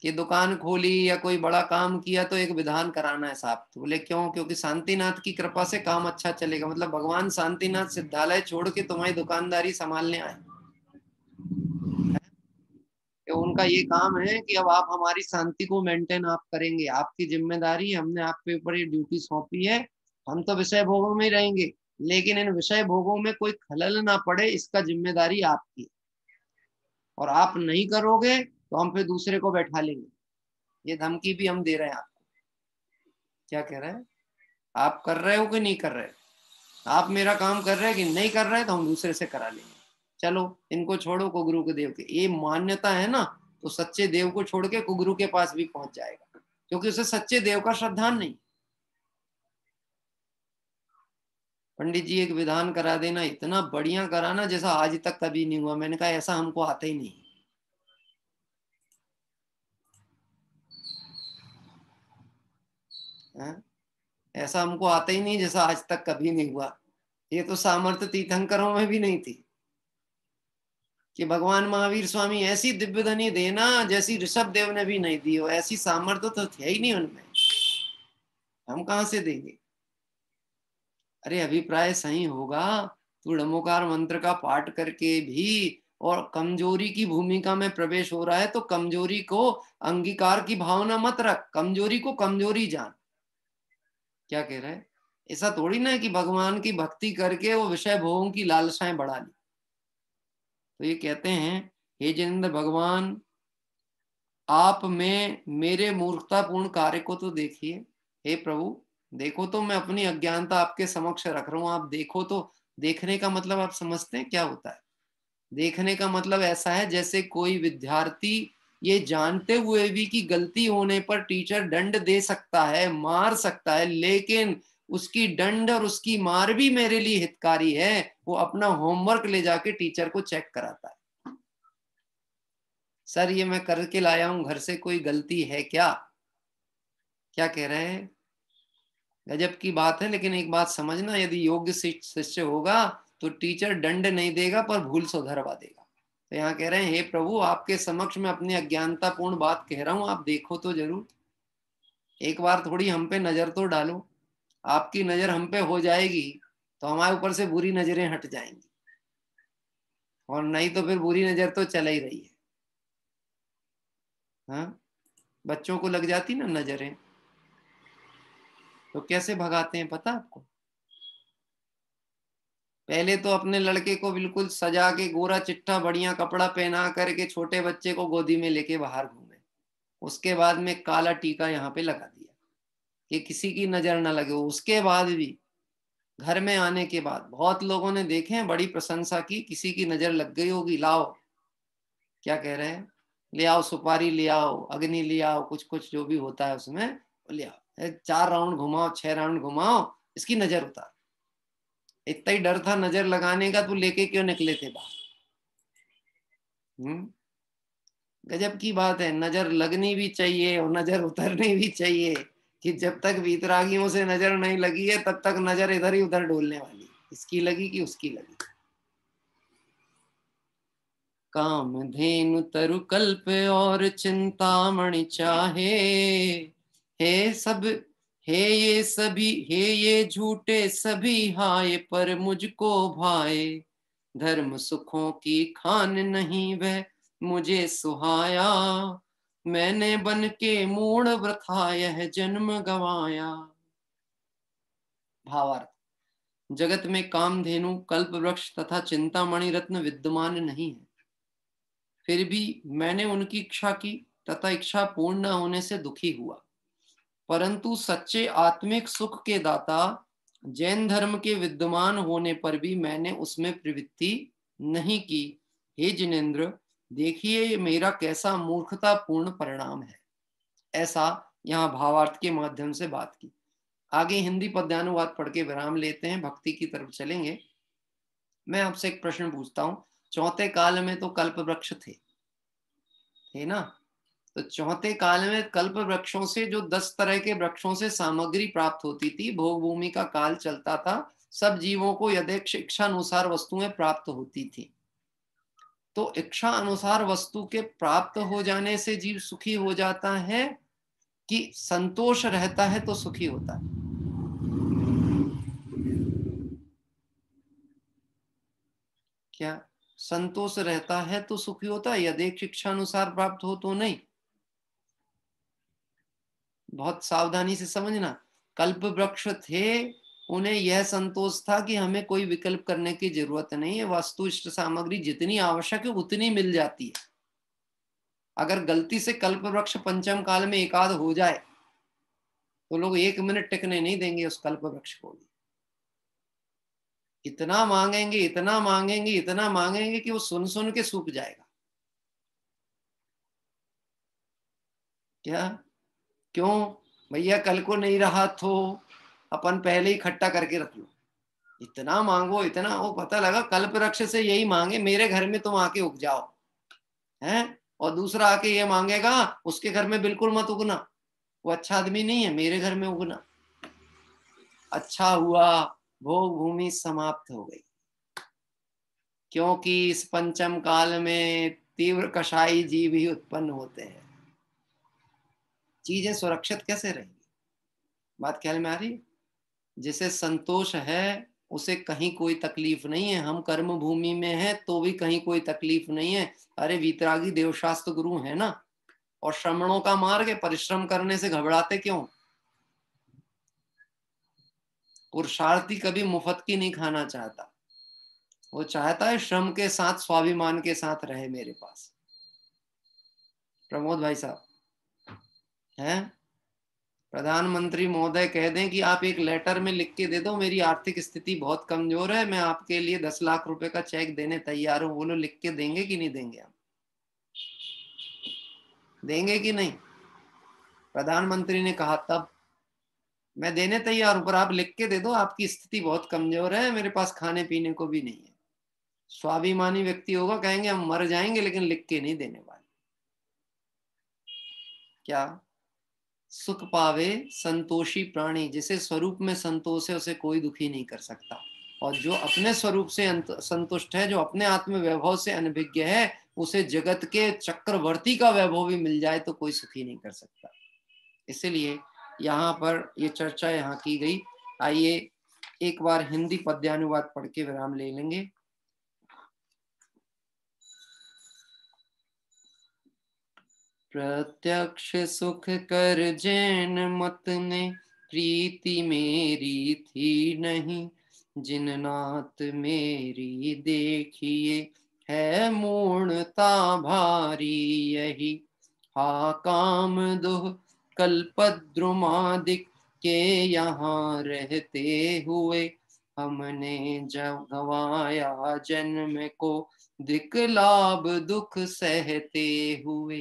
कि दुकान खोली या कोई बड़ा काम किया तो एक विधान कराना है साहब, तो बोले क्यों? क्योंकि शांतिनाथ की कृपा से काम अच्छा चलेगा। मतलब भगवान शांतिनाथ सिद्धालय छोड़ के तुम्हारी दुकानदारी संभालने आए, कि उनका ये काम है कि अब आप हमारी शांति को मेंटेन आप करेंगे, आपकी जिम्मेदारी, हमने आपके ऊपर ये ड्यूटी सौंपी है। हम तो विषय भोगों में ही रहेंगे, लेकिन इन विषय भोगों में कोई खलल ना पड़े, इसका जिम्मेदारी आपकी, और आप नहीं करोगे तो हम फिर दूसरे को बैठा लेंगे। ये धमकी भी हम दे रहे हैं आपको। क्या कह रहे हैं? आप कर रहे हो कि नहीं कर रहे? आप मेरा काम कर रहे हैं कि नहीं कर रहे, तो हम दूसरे से करा लेंगे। चलो इनको छोड़ो, कुगुरु के देव के, ये मान्यता है ना, तो सच्चे देव को छोड़ के कुगुरु के पास भी पहुंच जाएगा, क्योंकि उसे सच्चे देव का श्रद्धान नहीं। पंडित जी एक विधान करा देना, इतना बढ़िया कराना जैसा आज तक कभी नहीं हुआ। मैंने कहा ऐसा हमको आता ही नहीं है? ऐसा हमको आता ही नहीं जैसा आज तक कभी नहीं हुआ। ये तो सामर्थ्य तीर्थंकरों में भी नहीं थी कि भगवान महावीर स्वामी ऐसी दिव्य धनी देना जैसी ऋषभ देव ने भी नहीं दी हो, ऐसी सामर्थ्य तो थे ही नहीं उनमें, हम कहां से देंगे? अरे अभिप्राय सही होगा तो नमोकार मंत्र का पाठ करके भी, और कमजोरी की भूमिका में प्रवेश हो रहा है तो कमजोरी को अंगीकार की भावना मत रख, कमजोरी को कमजोरी जान। क्या कह रहे हैं? ऐसा थोड़ी ना है कि भगवान की भक्ति करके वो विषय भोगों की लालसाएं बढ़ा ली। तो ये कहते हैं, हे जिनेंद्र भगवान, आप में मेरे मूर्खतापूर्ण कार्य को तो देखिए। हे प्रभु देखो तो, मैं अपनी अज्ञानता आपके समक्ष रख रहा हूं, आप देखो तो। देखने का मतलब आप समझते हैं क्या होता है? देखने का मतलब ऐसा है जैसे कोई विद्यार्थी ये जानते हुए भी कि गलती होने पर टीचर दंड दे सकता है, मार सकता है, लेकिन उसकी दंड और उसकी मार भी मेरे लिए हितकारी है, वो अपना होमवर्क ले जाके टीचर को चेक कराता है। सर ये मैं करके लाया हूं घर से, कोई गलती है क्या? क्या कह रहे हैं? गजब की बात है। लेकिन एक बात समझना, यदि योग्य शिष्य होगा तो टीचर दंड नहीं देगा पर भूल सुधरवा देगा। तो यहाँ कह रहे हैं, हे प्रभु आपके समक्ष में अपनी अज्ञानतापूर्ण बात कह रहा हूं, आप देखो तो जरूर। एक बार थोड़ी हम पे नजर तो डालो। आपकी नजर हम पे हो जाएगी तो हमारे ऊपर से बुरी नजरें हट जाएंगी, और नहीं तो फिर बुरी नजर तो चल ही रही है। हाँ, बच्चों को लग जाती ना नजरें तो कैसे भगाते हैं पता आपको? पहले तो अपने लड़के को बिल्कुल सजा के गोरा चिट्ठा बढ़िया कपड़ा पहना करके छोटे बच्चे को गोदी में लेके बाहर घूमे, उसके बाद में काला टीका यहाँ पे लगा दिया कि किसी की नजर ना लगे। उसके बाद भी घर में आने के बाद बहुत लोगों ने देखे हैं, बड़ी प्रशंसा की, किसी की नजर लग गई होगी, लाओ, क्या कह रहे हैं, ले आओ सुपारी, ले आओ अग्नि, ले आओ कुछ कुछ जो भी होता है उसमें ले आओ, 4 राउंड घुमाओ, 6 राउंड घुमाओ, इसकी नजर उतार। इतना ही डर था नजर लगाने का, तू लेके क्यों निकले थे बाहर? गजब की बात है। नजर लगनी भी चाहिए और नजर उतरनी भी चाहिए, कि जब तक वीतरागियों से नजर नहीं लगी है तब तक नजर इधर ही उधर डोलने वाली, इसकी लगी कि उसकी लगी। काम धेनु तरु कल्प और चिंतामणि चाहे, हे सब हे ये झूठे सभी हाय, पर मुझको भाए। धर्म सुखों की खान नहीं वह मुझे सुहाया। मैंने बन के मूढ़ वृथा यह जन्म गवाया। भावार्थ, जगत में कामधेनु, कल्प वृक्ष तथा चिंतामणि रत्न विद्यमान नहीं है, फिर भी मैंने उनकी इच्छा की तथा इच्छा पूर्ण न होने से दुखी हुआ। परंतु सच्चे आत्मिक सुख के दाता जैन धर्म के विद्यमान होने पर भी मैंने उसमें प्रवृत्ति नहीं की। हे जिनेन्द्र, देखिए ये मेरा कैसा मूर्खतापूर्ण परिणाम है। ऐसा यहाँ भावार्थ के माध्यम से बात की। आगे हिंदी पद्यानुवाद पढ़ के विराम लेते हैं, भक्ति की तरफ चलेंगे। मैं आपसे एक प्रश्न पूछता हूँ, चौथे काल में तो कल्प वृक्ष थे ना? तो चौथे काल में कल्प वृक्षों से जो 10 तरह के वृक्षों से सामग्री प्राप्त होती थी, भोग भूमि का काल चलता था, सब जीवों को यथेच्छ इच्छा अनुसार वस्तुएं प्राप्त होती थी। तो इच्छा अनुसार वस्तु के प्राप्त हो जाने से जीव सुखी हो जाता है कि संतोष रहता है तो सुखी होता है? क्या संतोष रहता है तो सुखी होता है? यथेच्छ इच्छा अनुसार प्राप्त हो तो नहीं। बहुत सावधानी से समझना। कल्प वृक्ष थे, उन्हें यह संतोष था कि हमें कोई विकल्प करने की जरूरत नहीं है, वस्तु इष्ट सामग्री जितनी आवश्यक है उतनी मिल जाती है। अगर गलती से कल्प वृक्ष पंचम काल में एकाद हो जाए तो लोग 1 मिनट टिकने नहीं देंगे उस कल्प वृक्ष को। इतना मांगेंगे, इतना मांगेंगे, इतना मांगेंगे कि वो सुन सुन के सूख जाएगा। क्या? क्यों भैया? कल को नहीं रहा तो अपन पहले ही इकट्ठा करके रख लो। इतना मांगो, इतना, वो पता लगा कल्प वृक्ष से यही मांगे मेरे घर में तुम आके उग जाओ, हैं? और दूसरा आके ये मांगेगा उसके घर में बिल्कुल मत उगना, वो अच्छा आदमी नहीं है, मेरे घर में उगना। अच्छा हुआ भोग भूमि समाप्त हो गई, क्योंकि इस पंचम काल में तीव्र कषाई जीव ही उत्पन्न होते हैं। चीजें सुरक्षित कैसे रहेंगी? बात ख्याल में आ रही? जिसे संतोष है उसे कहीं कोई तकलीफ नहीं है। हम कर्म भूमि में हैं तो भी कहीं कोई तकलीफ नहीं है। अरे वीतरागी देवशास्त्र गुरु है ना, और श्रमणों का मार्ग है, परिश्रम करने से घबराते क्यों? पुरुषार्थी कभी मुफ्त की नहीं खाना चाहता, वो चाहता है श्रम के साथ स्वाभिमान के साथ रहे मेरे पास। प्रमोद भाई साहब हैं, प्रधानमंत्री महोदय कह दें कि आप एक लेटर में लिख के दे दो मेरी आर्थिक स्थिति बहुत कमजोर है, मैं आपके लिए 10 लाख रुपए का चेक देने तैयार हूं, बोलो लिख के देंगे कि नहीं देंगे? आप देंगे कि नहीं? प्रधानमंत्री ने कहा तब मैं देने तैयार हूं, पर आप लिख के दे दो आपकी स्थिति बहुत कमजोर है, मेरे पास खाने पीने को भी नहीं है। स्वाभिमानी व्यक्ति होगा, कहेंगे हम मर जाएंगे लेकिन लिख के नहीं देने वाले। क्या? सुख पावे संतोषी प्राणी, जिसे स्वरूप में संतोष है उसे कोई दुखी नहीं कर सकता, और जो अपने स्वरूप से संतुष्ट है, जो अपने आत्म वैभव से अनभिज्ञ है, उसे जगत के चक्रवर्ती का वैभव भी मिल जाए तो कोई सुखी नहीं कर सकता। इसलिए यहाँ पर ये चर्चा यहाँ की गई। आइए एक बार हिंदी पद्यानुवाद पढ़ के विराम ले लेंगे। प्रत्यक्ष सुख कर जैन मत ने प्रीति मेरी थी नहीं, जिन नाथ मेरी देखिए है मूर्णता भारी यही। हा काम दुह कल्पद्रुमादिक के यहाँ रहते हुए, हमने जब गवाया जन्म को दिक लाभ दुख सहते हुए।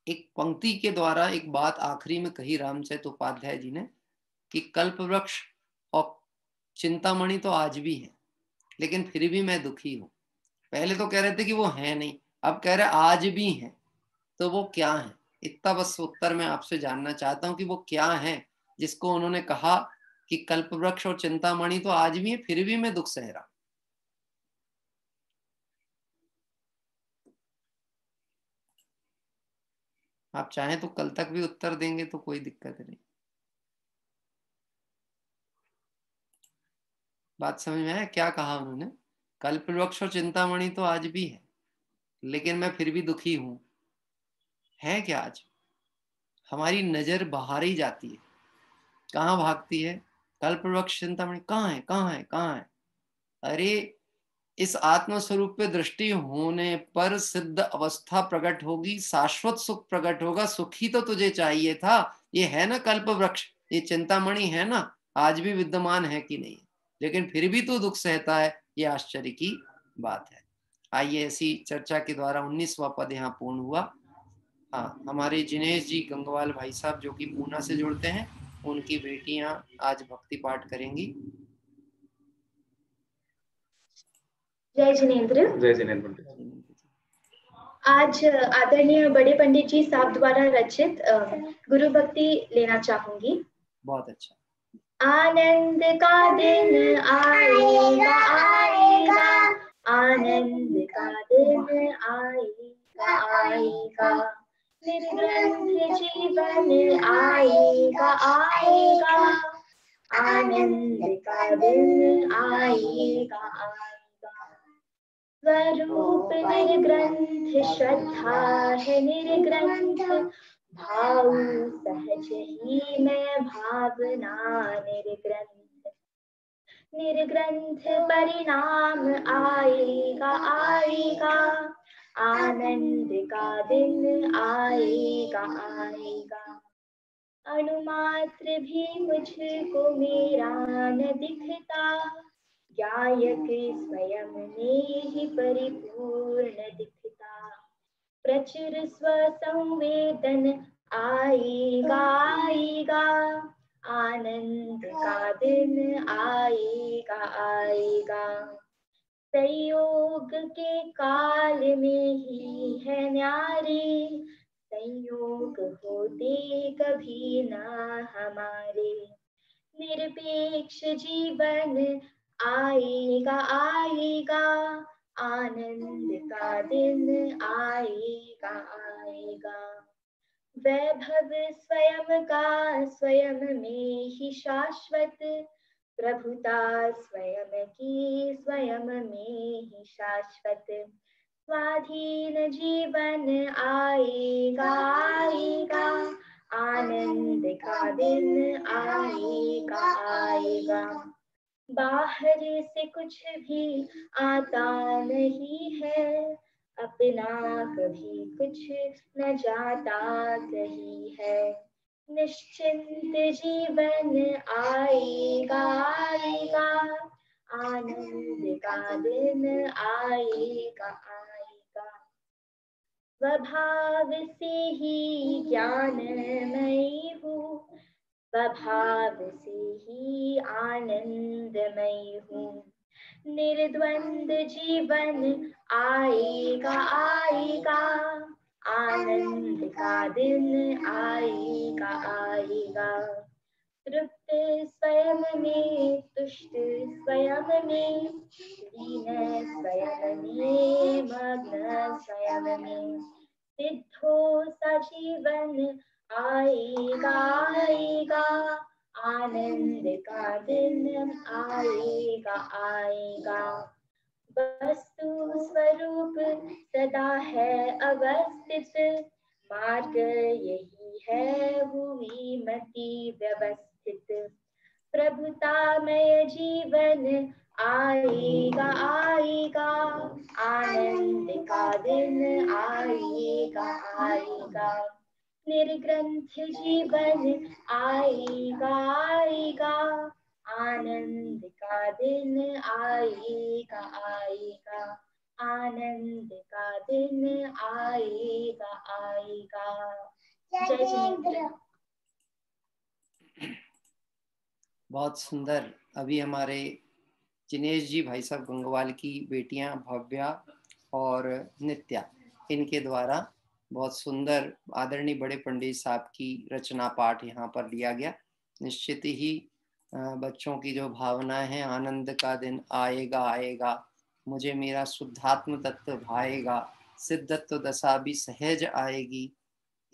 एक पंक्ति के द्वारा एक बात आखिरी में कही रामचरित उपाध्याय जी ने कि कल्प वृक्ष और चिंतामणि तो आज भी है, लेकिन फिर भी मैं दुखी हूं। पहले तो कह रहे थे कि वो है नहीं, अब कह रहे आज भी है, तो वो क्या है? इतना बस उत्तर मैं आपसे जानना चाहता हूं कि वो क्या है जिसको उन्होंने कहा कि कल्प वृक्ष और चिंतामणि तो आज भी है, फिर भी मैं दुख सह रहा। आप चाहें तो कल तक भी उत्तर देंगे तो कोई दिक्कत नहीं। बात समझ में आया क्या कहा उन्होंने? कल्पवृक्ष और चिंतामणि तो आज भी है, लेकिन मैं फिर भी दुखी हूं। है क्या आज? हमारी नजर बाहर ही जाती है, कहाँ भागती है? कल्पवृक्ष चिंतामणि कहाँ है, कहाँ है, कहाँ है? अरे इस आत्म स्वरूप पे दृष्टि होने पर सिद्ध अवस्था प्रकट होगी, शाश्वत सुख प्रकट होगा। सुख ही तो तुझे चाहिए था। ये है ना कल्प वृक्ष, ये चिंतामणि है ना, आज भी विद्यमान है कि नहीं? लेकिन फिर भी तू दुख सहता है, ये आश्चर्य की बात है। आइए, ऐसी चर्चा के द्वारा 19वां पद यहाँ पूर्ण हुआ। हाँ, हमारे जिनेश जी गंगवाल भाई साहब जो कि पूना से जुड़ते हैं, उनकी बेटियां आज भक्ति पाठ करेंगी। जय जिनेन्द्र। जय जिनेन्द्र। आज आदरणीय बड़े पंडित जी साहब द्वारा रचित गुरु भक्ति लेना चाहूंगी। बहुत अच्छा। आनंद का दिन आएगा आएगा, आनंद का दिन आएगा आएगा, निर्ग्रंथ जीवन आएगा आएगा, आनंद का दिन आएगा आएगा। स्वरूप निर्ग्रंथ श्रद्धा है निर्ग्रंथ, भाव सहज ही मैं भावना निर्ग्रंथ, निर्ग्रंथ परिणाम आएगा आएगा, आनंद का दिन आएगा आएगा। अणुमात्र भी मुझको मेरा न दिखता, गायक स्वयं में ही परिपूर्ण दिखता, प्रचुर स्वसंवेदन आएगा आएगा, आनंद का दिन आएगा आएगा। संयोग के काल में ही है न्यारी, संयोग होते कभी ना हमारे, निरपेक्ष जीवन आएगा आएगा, आनंद का दिन आएगा आएगा। वैभव स्वयं का स्वयं में ही शाश्वत, प्रभुता स्वयं की स्वयं में ही शाश्वत, स्वाधीन जीवन आएगा आएगा, आनंद का दिन आएगा आएगा। बाहर से कुछ भी आता नहीं है, अपना कभी कुछ न जाता कहीं है, निश्चिंत जीवन आएगा आएगा, आनंद का दिन आएगा आएगा। स्वभाव से ही ज्ञानमयी हूँ, स्वभाव से ही आनंदमयी हूँ, निर्द्वंद जीवन आएगा आएगा, आनंद का दिन आएगा आएगा। तृप्त स्वयं में, तुष्ट स्वयं में, लीन स्वयं में, मग्न स्वयं में, सिद्धो सा जीवन आएगा आएगा, आनंद का दिन आएगा आएगा। वस्तु स्वरूप सदा है अवस्थित, मार्ग यही है हुई मति व्यवस्थित, प्रभुतामय जीवन आएगा आएगा, आनंद का दिन आएगा आएगा। निर्ग्रंथ जीवन आएगा आएगा, आनंद का दिन आएगा आएगा, आनंद का दिन आएगा आएगा। जय जिनेन्द्र। बहुत सुंदर। अभी हमारे जिनेश जी भाई साहब गंगवाल की बेटियां भव्या और नित्या, इनके द्वारा बहुत सुंदर आदरणीय बड़े पंडित साहब की रचना पाठ यहाँ पर लिया गया। निश्चित ही बच्चों की जो भावनाएं हैं, आनंद का दिन आएगा आएगा, मुझे मेरा शुद्धात्म तत्व भाएगा, सिद्धत्व दशा भी सहज आएगी,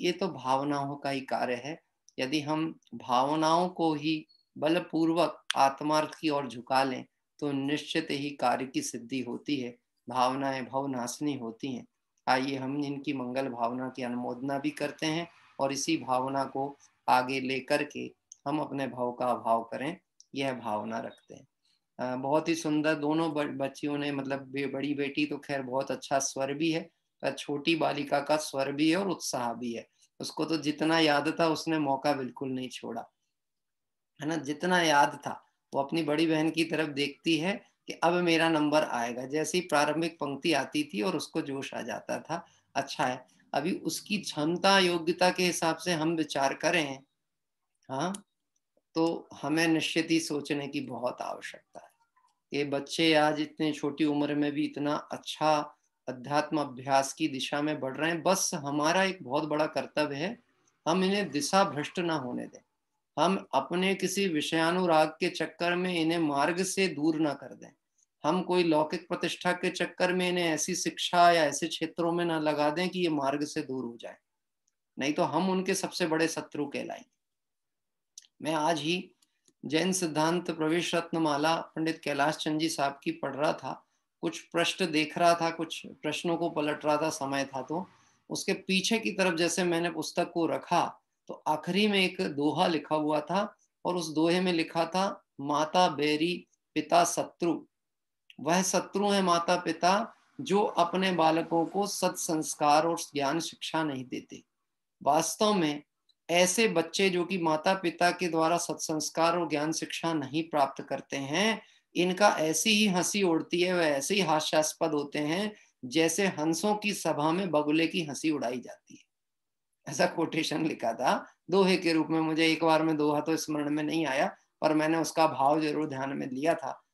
ये तो भावनाओं का ही कार्य है। यदि हम भावनाओं को ही बलपूर्वक आत्मार्थ की ओर झुका लें तो निश्चित ही कार्य की सिद्धि होती है। भावनाएं भवनाशिनी होती हैं। आइए हम इनकी मंगल भावना की अनुमोदना भी करते हैं और इसी भावना को आगे लेकर के हम अपने भाव का अभाव करें, यह भावना रखते हैं। बहुत ही सुंदर दोनों बच्चियों ने, मतलब बड़ी बेटी तो खैर बहुत अच्छा स्वर भी है, पर छोटी बालिका का स्वर भी है और उत्साह भी है। उसको तो जितना याद था उसने मौका बिल्कुल नहीं छोड़ा, है ना। जितना याद था वो अपनी बड़ी बहन की तरफ देखती है कि अब मेरा नंबर आएगा। जैसी प्रारंभिक पंक्ति आती थी और उसको जोश आ जाता था। अच्छा है, अभी उसकी क्षमता योग्यता के हिसाब से हम विचार करें, हाँ, तो हमें निश्चित ही सोचने की बहुत आवश्यकता है। ये बच्चे आज इतने छोटी उम्र में भी इतना अच्छा अध्यात्म अभ्यास की दिशा में बढ़ रहे हैं। बस हमारा एक बहुत बड़ा कर्तव्य है, हम इन्हें दिशा भ्रष्ट ना होने दें। हम अपने किसी विषयानुराग के चक्कर में इन्हें मार्ग से दूर ना कर दें। हम कोई लौकिक प्रतिष्ठा के चक्कर में इन्हें ऐसी शिक्षा या ऐसे क्षेत्रों में ना लगा दें कि ये मार्ग से दूर हो जाए, नहीं तो हम उनके सबसे बड़े शत्रु कहलाएंगे। मैं आज ही जैन सिद्धांत प्रवेश रत्नमाला पंडित कैलाश चंद जी साहब की पढ़ रहा था। कुछ प्रश्न देख रहा था, कुछ प्रश्नों को पलट रहा था, समय था तो उसके पीछे की तरफ जैसे मैंने पुस्तक को रखा तो आखिरी में एक दोहा लिखा हुआ था और उस दोहे में लिखा था, माता बैरी पिता शत्रु, वह शत्रु है माता पिता जो अपने बालकों को सत्संस्कार और ज्ञान शिक्षा नहीं देते। वास्तव में ऐसे बच्चे जो कि माता पिता के द्वारा सत्संस्कार और ज्ञान शिक्षा नहीं प्राप्त करते हैं, इनका ऐसी ही हंसी उड़ती है, वह ऐसे ही हास्यास्पद होते हैं जैसे हंसों की सभा में बगुले की हंसी उड़ाई जाती है। ऐसा कोटेशन लिखा था दोहे के रूप में। मुझे एक बार में दोहा तो स्मरण में नहीं आया, पर मैंने उसका भाव जरूर ध्यान में लिया था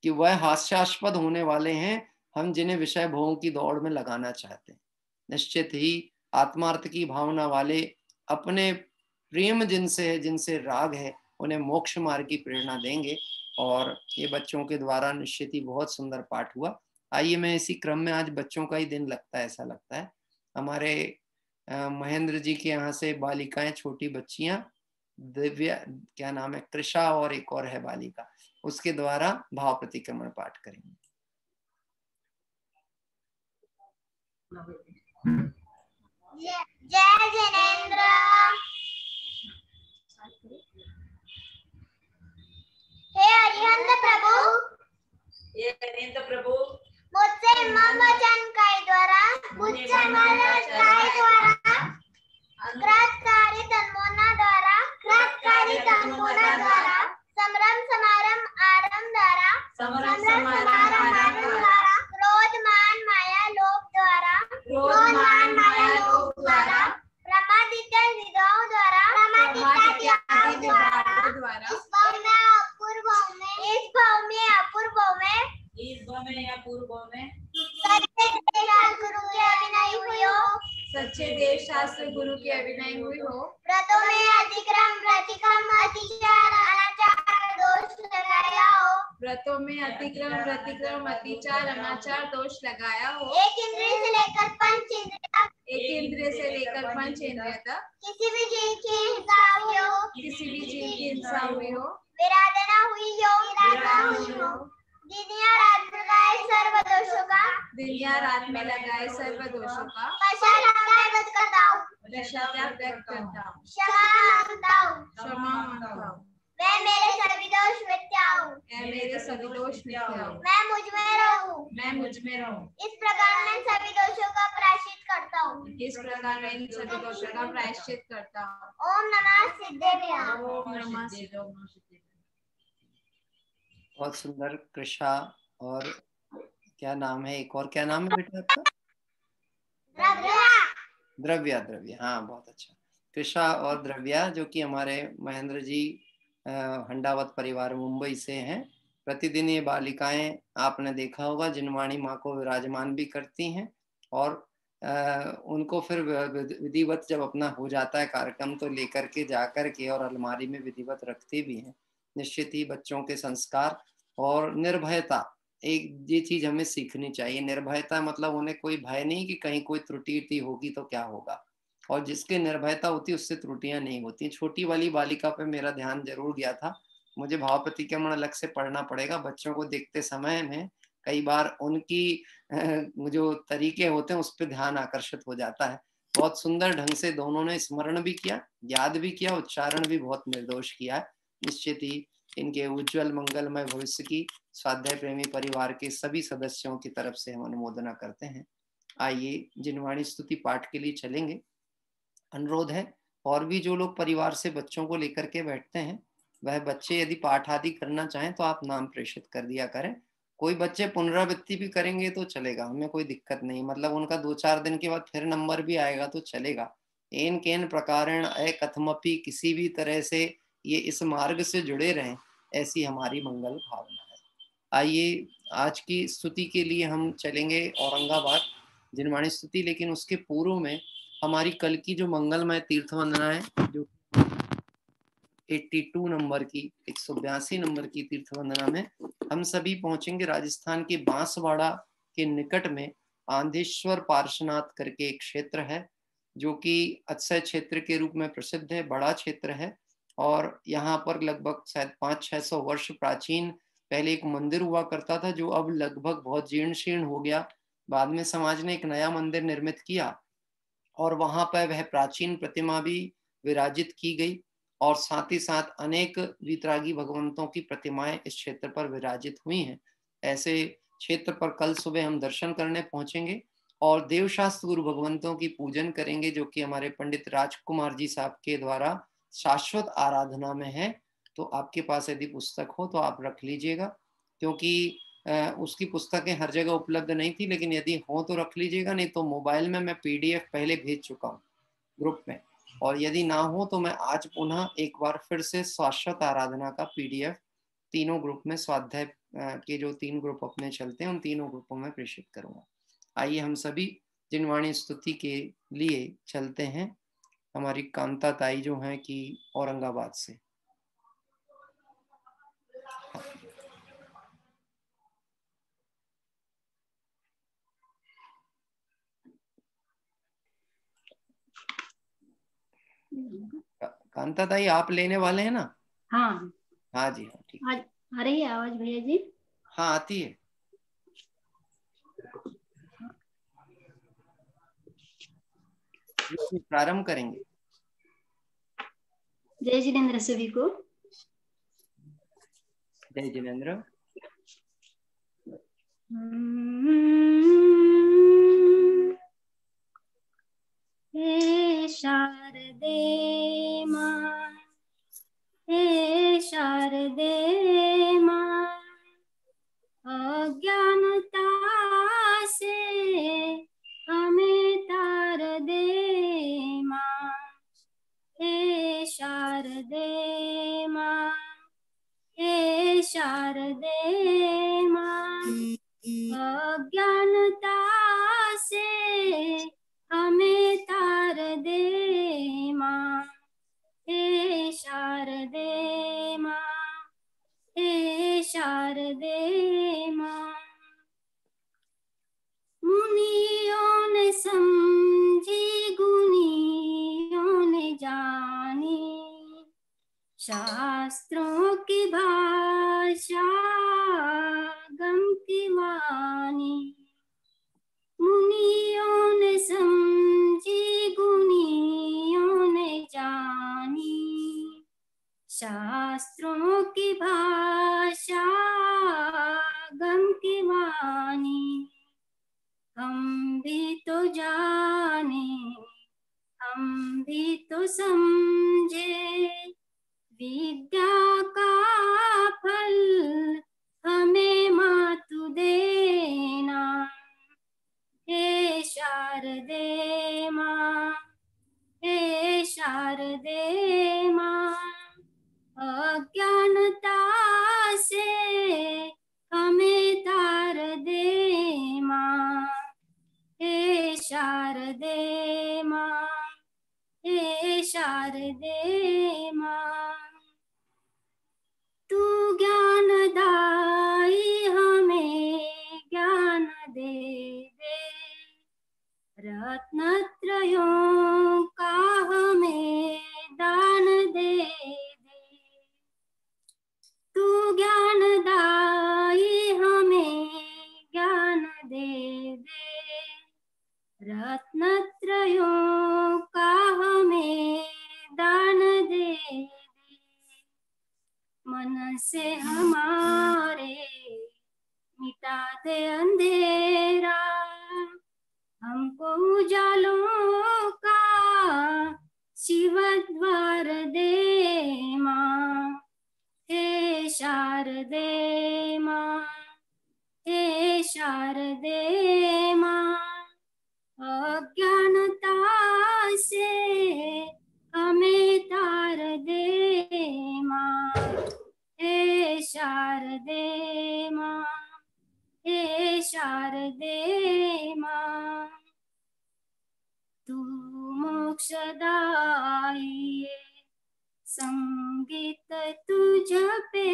कि वह हास्यास्पद होने वाले हैं हम जिन्हें विषय भोगों की दौड़ में लगाना चाहते हैं। निश्चित ही आत्मार्थ की भावना वाले अपने प्रेम जिनसे है, जिनसे राग है, उन्हें मोक्ष मार्ग की प्रेरणा देंगे। और ये बच्चों के द्वारा निश्चित ही बहुत सुंदर पाठ हुआ। आइए मैं इसी क्रम में, आज बच्चों का ही दिन लगता है ऐसा लगता है, हमारे महेंद्र जी के यहाँ से बालिकाएं, छोटी बच्चियां, दिव्या, क्या नाम है, कृषा, और एक और है बालिका, उसके द्वारा भाव प्रतिक्रमण पाठ करेंगे। जय जिनेंद्र। हे अरिहंत प्रभु, मुझसे मम वचन काय द्वारा कृतकारी तन्मोना द्वारा समरम समारम आरम द्वारा क्रोध मान माया लोभ द्वारा प्रमादित विधाओं द्वारा इस भाव में सच्चे देव शास्त्र गुरु की अभिनय हुई हो। व्रतों में अतिक्रम प्रतिक्रम अतिचार अनाचार दोष लगाया दोष लगाया हो। एक इंद्रिय से लेकर पंच इंद्रिय तक किसी भी जीव की हिंसा हुई हो, विराधना हुई हो, दिन या रात में लगाए सर्व दोषों का पश्चाताप व्यक्त करता हूँ, क्षमा मांगता हूँ। मैं मेरे सभी दोष मिथ्या हूँ, मैं मुझ में रहूं। इस प्रकार मैं सभी दोषों का प्रायश्चित करता हूँ। ओम नमः सिद्धेभ्यः। बहुत सुंदर। कृषा और क्या नाम है, एक और क्या नाम है बेटा आपका? द्रव्या। हाँ, बहुत अच्छा। कृषा और द्रव्या, जो कि हमारे महेंद्र जी हंडावत परिवार मुंबई से हैं। प्रतिदिन ये बालिकाएं, आपने देखा होगा, जिनवाणी माँ को विराजमान भी करती हैं और उनको फिर विधिवत जब अपना हो जाता है कार्यक्रम तो लेकर के जाकर के और अलमारी में विधिवत रखते भी हैं। निश्चित ही बच्चों के संस्कार और निर्भयता, एक ये चीज हमें सीखनी चाहिए। निर्भयता मतलब उन्हें कोई भय नहीं कि कहीं कोई त्रुटि होगी तो क्या होगा। और जिसके निर्भयता होती है उससे त्रुटियां नहीं होती। छोटी वाली बालिका पे मेरा ध्यान जरूर गया था। मुझे भाव प्रतिक्रमण अलग से पढ़ना पड़ेगा। बच्चों को देखते समय में कई बार उनकी जो तरीके होते हैं उस पर ध्यान आकर्षित हो जाता है। बहुत सुंदर ढंग से दोनों ने स्मरण भी किया, याद भी किया, उच्चारण भी बहुत निर्दोष किया है। निश्चित ही इनके उज्जवल मंगलमय भविष्य की स्वाध्याय प्रेमी परिवार के सभी सदस्यों की तरफ से हम अनुमोदना करते हैं। आइए जिनवाणी स्तुति पाठ के लिए चलेंगे। अनुरोध है और भी जो लोग परिवार से बच्चों को लेकर के बैठते हैं, वह बच्चे यदि पाठ आदि करना चाहें तो आप नाम प्रेषित कर दिया करें। कोई बच्चे पुनरावृत्ति भी करेंगे तो चलेगा, हमें कोई दिक्कत नहीं। मतलब उनका 2-4 दिन के बाद फिर नंबर भी आएगा तो चलेगा। एन केन प्रकारेण कथमपि, किसी भी तरह से ये इस मार्ग से जुड़े रहें, ऐसी हमारी मंगल भावना है। आइए आज की स्तुति के लिए हम चलेंगे औरंगाबाद जिनवाणी स्तुति, लेकिन उसके पूर्व में हमारी कल की जो मंगलमय तीर्थ वंदना है, जो 82 नंबर की 182 नंबर की तीर्थ वंदना में हम सभी पहुंचेंगे राजस्थान के बांसवाड़ा के निकट में आंधेश्वर पार्श्वनाथ करके एक क्षेत्र है, जो कि अक्षय क्षेत्र के रूप में प्रसिद्ध है, बड़ा क्षेत्र है। और यहाँ पर लगभग शायद 500-600 वर्ष प्राचीन पहले एक मंदिर हुआ करता था, जो अब लगभग बहुत जीर्ण शीर्ण हो गया। बाद में समाज ने एक नया मंदिर निर्मित किया और वहां पर वह प्राचीन प्रतिमा भी विराजित की गई, और साथ ही साथ अनेक वितरागी भगवंतों की प्रतिमाएं इस क्षेत्र पर विराजित हुई हैं। ऐसे क्षेत्र पर कल सुबह हम दर्शन करने पहुंचेंगे और देवशास्त्र गुरु भगवंतों की पूजन करेंगे, जो कि हमारे पंडित राजकुमार जी साहब के द्वारा शाश्वत आराधना में है। तो आपके पास यदि पुस्तक हो तो आप रख लीजिएगा, क्योंकि उसकी पुस्तकें हर जगह उपलब्ध नहीं थी, लेकिन यदि हो तो रख लीजिएगा। नहीं तो मोबाइल में मैं PDF पहले भेज चुका हूँ ग्रुप में, और यदि ना हो तो मैं आज पुनः एक बार फिर से शाश्वत आराधना का PDF तीनों ग्रुप में, स्वाध्याय के जो 3 ग्रुप अपने चलते हैं उन तीनों ग्रुपों में प्रेषित करूंगा। आइए हम सभी जिनवाणी स्तुति के लिए चलते हैं। हमारी कांता ताई जो हैं कि औरंगाबाद से। कांता ताई आप लेने वाले हैं ना? हाँ हाँ जी, हाँ ठीक। आ रही है आवाज भैया जी? हाँ आती है। प्रारंभ करेंगे। जय जिनेन्द्र सभी को। जय जिनेन्द्र। हे शारदे माँ, हे शारदे माँ, अज्ञानता से हमें तार दे माँ। हे शारदे माँ, हे शारदे माँ, अज्ञानता से हमें तार दे माँ। हे शारदे माँ, हे शारदे माँ। मुनियों ने समझी, गुनियों ने जानी, शास्त्रों की भाषा गम की वाणी। मुनियों ने समझी, गुनियों ने जानी, शास्त्रों की भाषा गम की वाणी। हम भी तो जाने, हम भी तो समझे, विद्या का फल हमें मातु देना। हे शारदे माँ, हे शारदे माँ, अज्ञानता से हमें तार दे माँ। हे शारदे माँ, हे शारदे माँ। तू ज्ञानदायी हमें ज्ञान दे दे, रत्नत्रयों मन से हमारे मिटा दे अंधेरा, हमको उजालों का शिव द्वार दे माँ। हे शारदे माँ, हे शारदे माँ, अज्ञानता से हमें तार दे माँ। हे शारदे माँ, हे शारदे माँ, तू मोक्षदायी है, संगीत तुझ पे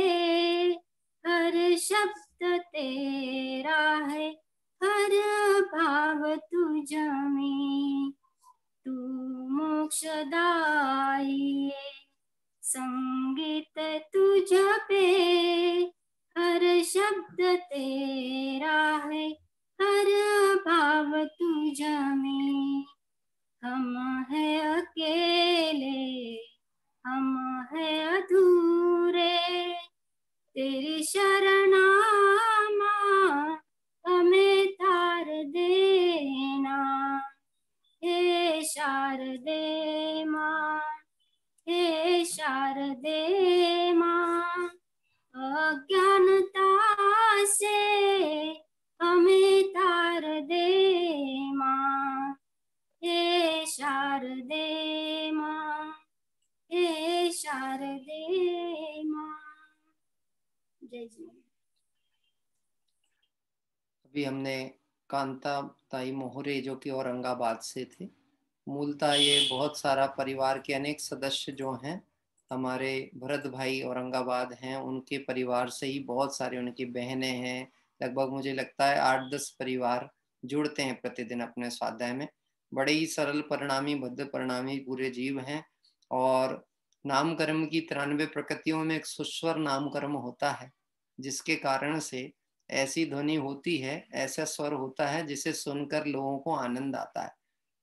हर शब्द तेरा है, हर भाव तुझ में। तू मोक्षदायी है, संगीत तुझ पे हर शब्द तेरा है, हर भाव तुझ में। हम है अकेले, हम है अधूरे, तेरी शरणा माँ हमें तार देना। हे शारदे माँ, हे शारदे माँ, अज्ञानता से हमें तार दे माँ। हे शारदे माँ, हे शारदे माँ। जय जी। अभी हमने कांता ताई मोहरे जो कि औरंगाबाद से थे। मूलतः ये बहुत सारा परिवार के अनेक सदस्य जो हैं हमारे भरत भाई औरंगाबाद हैं, उनके परिवार से ही बहुत सारे उनकी बहनें हैं। लगभग मुझे लगता है 8-10 परिवार जुड़ते हैं प्रतिदिन अपने स्वाध्याय में। बड़े ही सरल परिणामी, भद्र परिणामी पूरे जीव हैं। और नामकर्म की 93 प्रकृतियों में एक सुस्वर नामकर्म होता है, जिसके कारण से ऐसी ध्वनि होती है, ऐसा स्वर होता है जिसे सुनकर लोगों को आनंद आता है।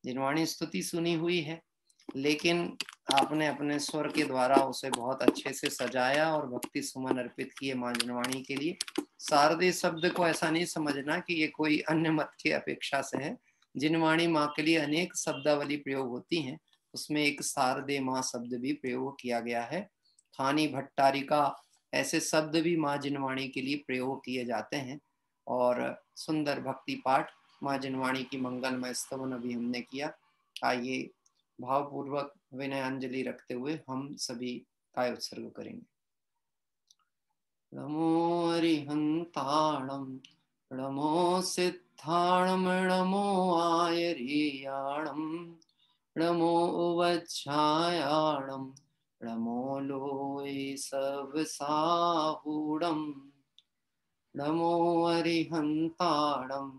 जिनवाणी स्तुति सुनी हुई है, लेकिन आपने अपने स्वर के द्वारा उसे बहुत अच्छे से सजाया और भक्ति सुमन अर्पित किए माँ जिनवाणी के लिए। शारदे शब्द को ऐसा नहीं समझना कि ये कोई अन्य मत की अपेक्षा से है। जिनवाणी माँ के लिए अनेक शब्दावली प्रयोग होती हैं, उसमें एक शारदे माँ शब्द भी प्रयोग किया गया है। खानी भट्टारिका ऐसे शब्द भी माँ जिनवाणी के लिए प्रयोग किए जाते हैं। और सुंदर भक्ति पाठ माँ जिनवाणी की मंगलमय स्तवन अभी हमने किया। आइए भावपूर्वक विनय अंजलि रखते हुए हम सभी काय उत्सर्ग करेंगे। नमो अरिहंताणम, नमो सिद्धाणम, नमो आयरियाणम, नमो उवच्छायाणम, नमो लोय सब साहूणम, नमो अरिहंताणम,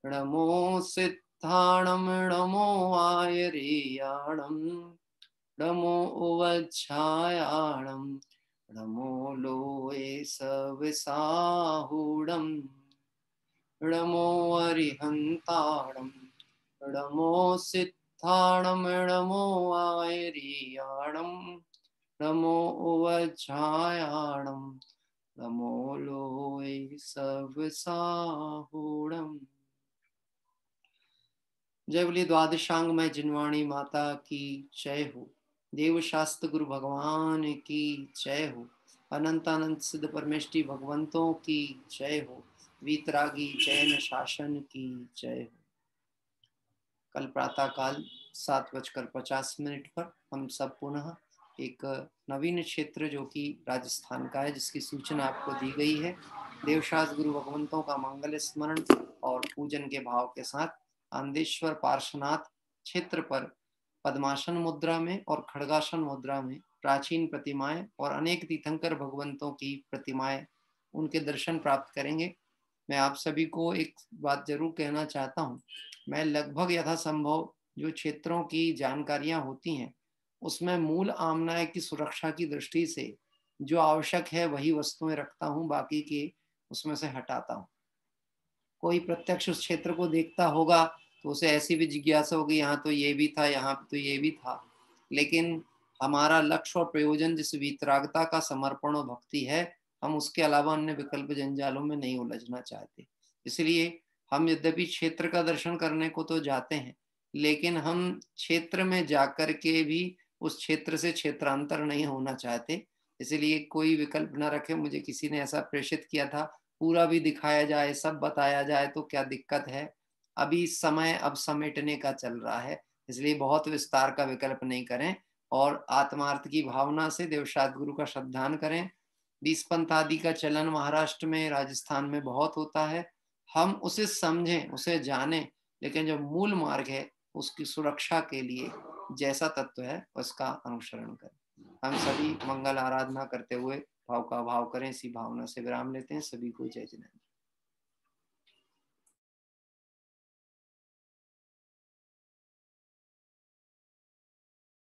नमो सिद्धाणम, नमो आयरियाणम, नमो उवच्छायाणम, नमो लोय सब साहूणम, नमो अरिहंताणम, नमो सिद्धाणम, नमो आयरियाणम, नमो उवच्छायाणम, नमो लोय सब साहूणम। जय बोली द्वादशांग में जिनवाणी माता की जय हो। देव शास्त्र गुरु भगवान की जय हो। अनंत अनंत सिद्ध परमेष्टि भगवंतों की जय हो। वीतरागी जैन शासन की जय हो। कल प्रातः काल 7:50 पर हम सब पुनः एक नवीन क्षेत्र जो कि राजस्थान का है, जिसकी सूचना आपको दी गई है, देवशास्त्र गुरु भगवंतों का मंगल स्मरण और पूजन के भाव के साथ आंदेश्वर पार्श्वनाथ क्षेत्र पर पद्मासन मुद्रा में और खड़गासन मुद्रा में प्राचीन प्रतिमाएं और अनेक तीर्थंकर भगवंतों की प्रतिमाएं, उनके दर्शन प्राप्त करेंगे। मैं आप सभी को एक बात जरूर कहना चाहता हूँ, मैं लगभग यथासंभव जो क्षेत्रों की जानकारियां होती हैं उसमें मूल आमनाय की सुरक्षा की दृष्टि से जो आवश्यक है वही वस्तुएं रखता हूँ, बाकी के उसमें से हटाता हूँ। कोई प्रत्यक्ष उस क्षेत्र को देखता होगा तो उसे ऐसी भी जिज्ञासा होगी, यहाँ तो ये भी था, यहाँ तो ये भी था, लेकिन हमारा लक्ष्य और प्रयोजन जिस वीतरागता का समर्पण और भक्ति है, हम उसके अलावा अन्य विकल्प जंजालों में नहीं उलझना चाहते। इसलिए हम यद्यपि क्षेत्र का दर्शन करने को तो जाते हैं, लेकिन हम क्षेत्र में जाकर के भी उस क्षेत्र से क्षेत्रांतर नहीं होना चाहते। इसलिए कोई विकल्प न रखे। मुझे किसी ने ऐसा प्रेषित किया था, पूरा भी दिखाया जाए, सब बताया जाए तो क्या दिक्कत है। अभी समय अब समेटने का चल रहा है, इसलिए बहुत विस्तार का विकल्प नहीं करें और आत्मार्थ की भावना से देवशाद गुरु का श्रद्धान करें। 20 पंथ आदि का चलन महाराष्ट्र में, राजस्थान में बहुत होता है। हम उसे समझें, उसे जानें, लेकिन जो मूल मार्ग है उसकी सुरक्षा के लिए जैसा तत्व है उसका अनुसरण करें। हम सभी मंगल आराधना करते हुए भाव का भाव करें। इसी भावना से विराम लेते हैं। सभी को जय जिनेंद्र।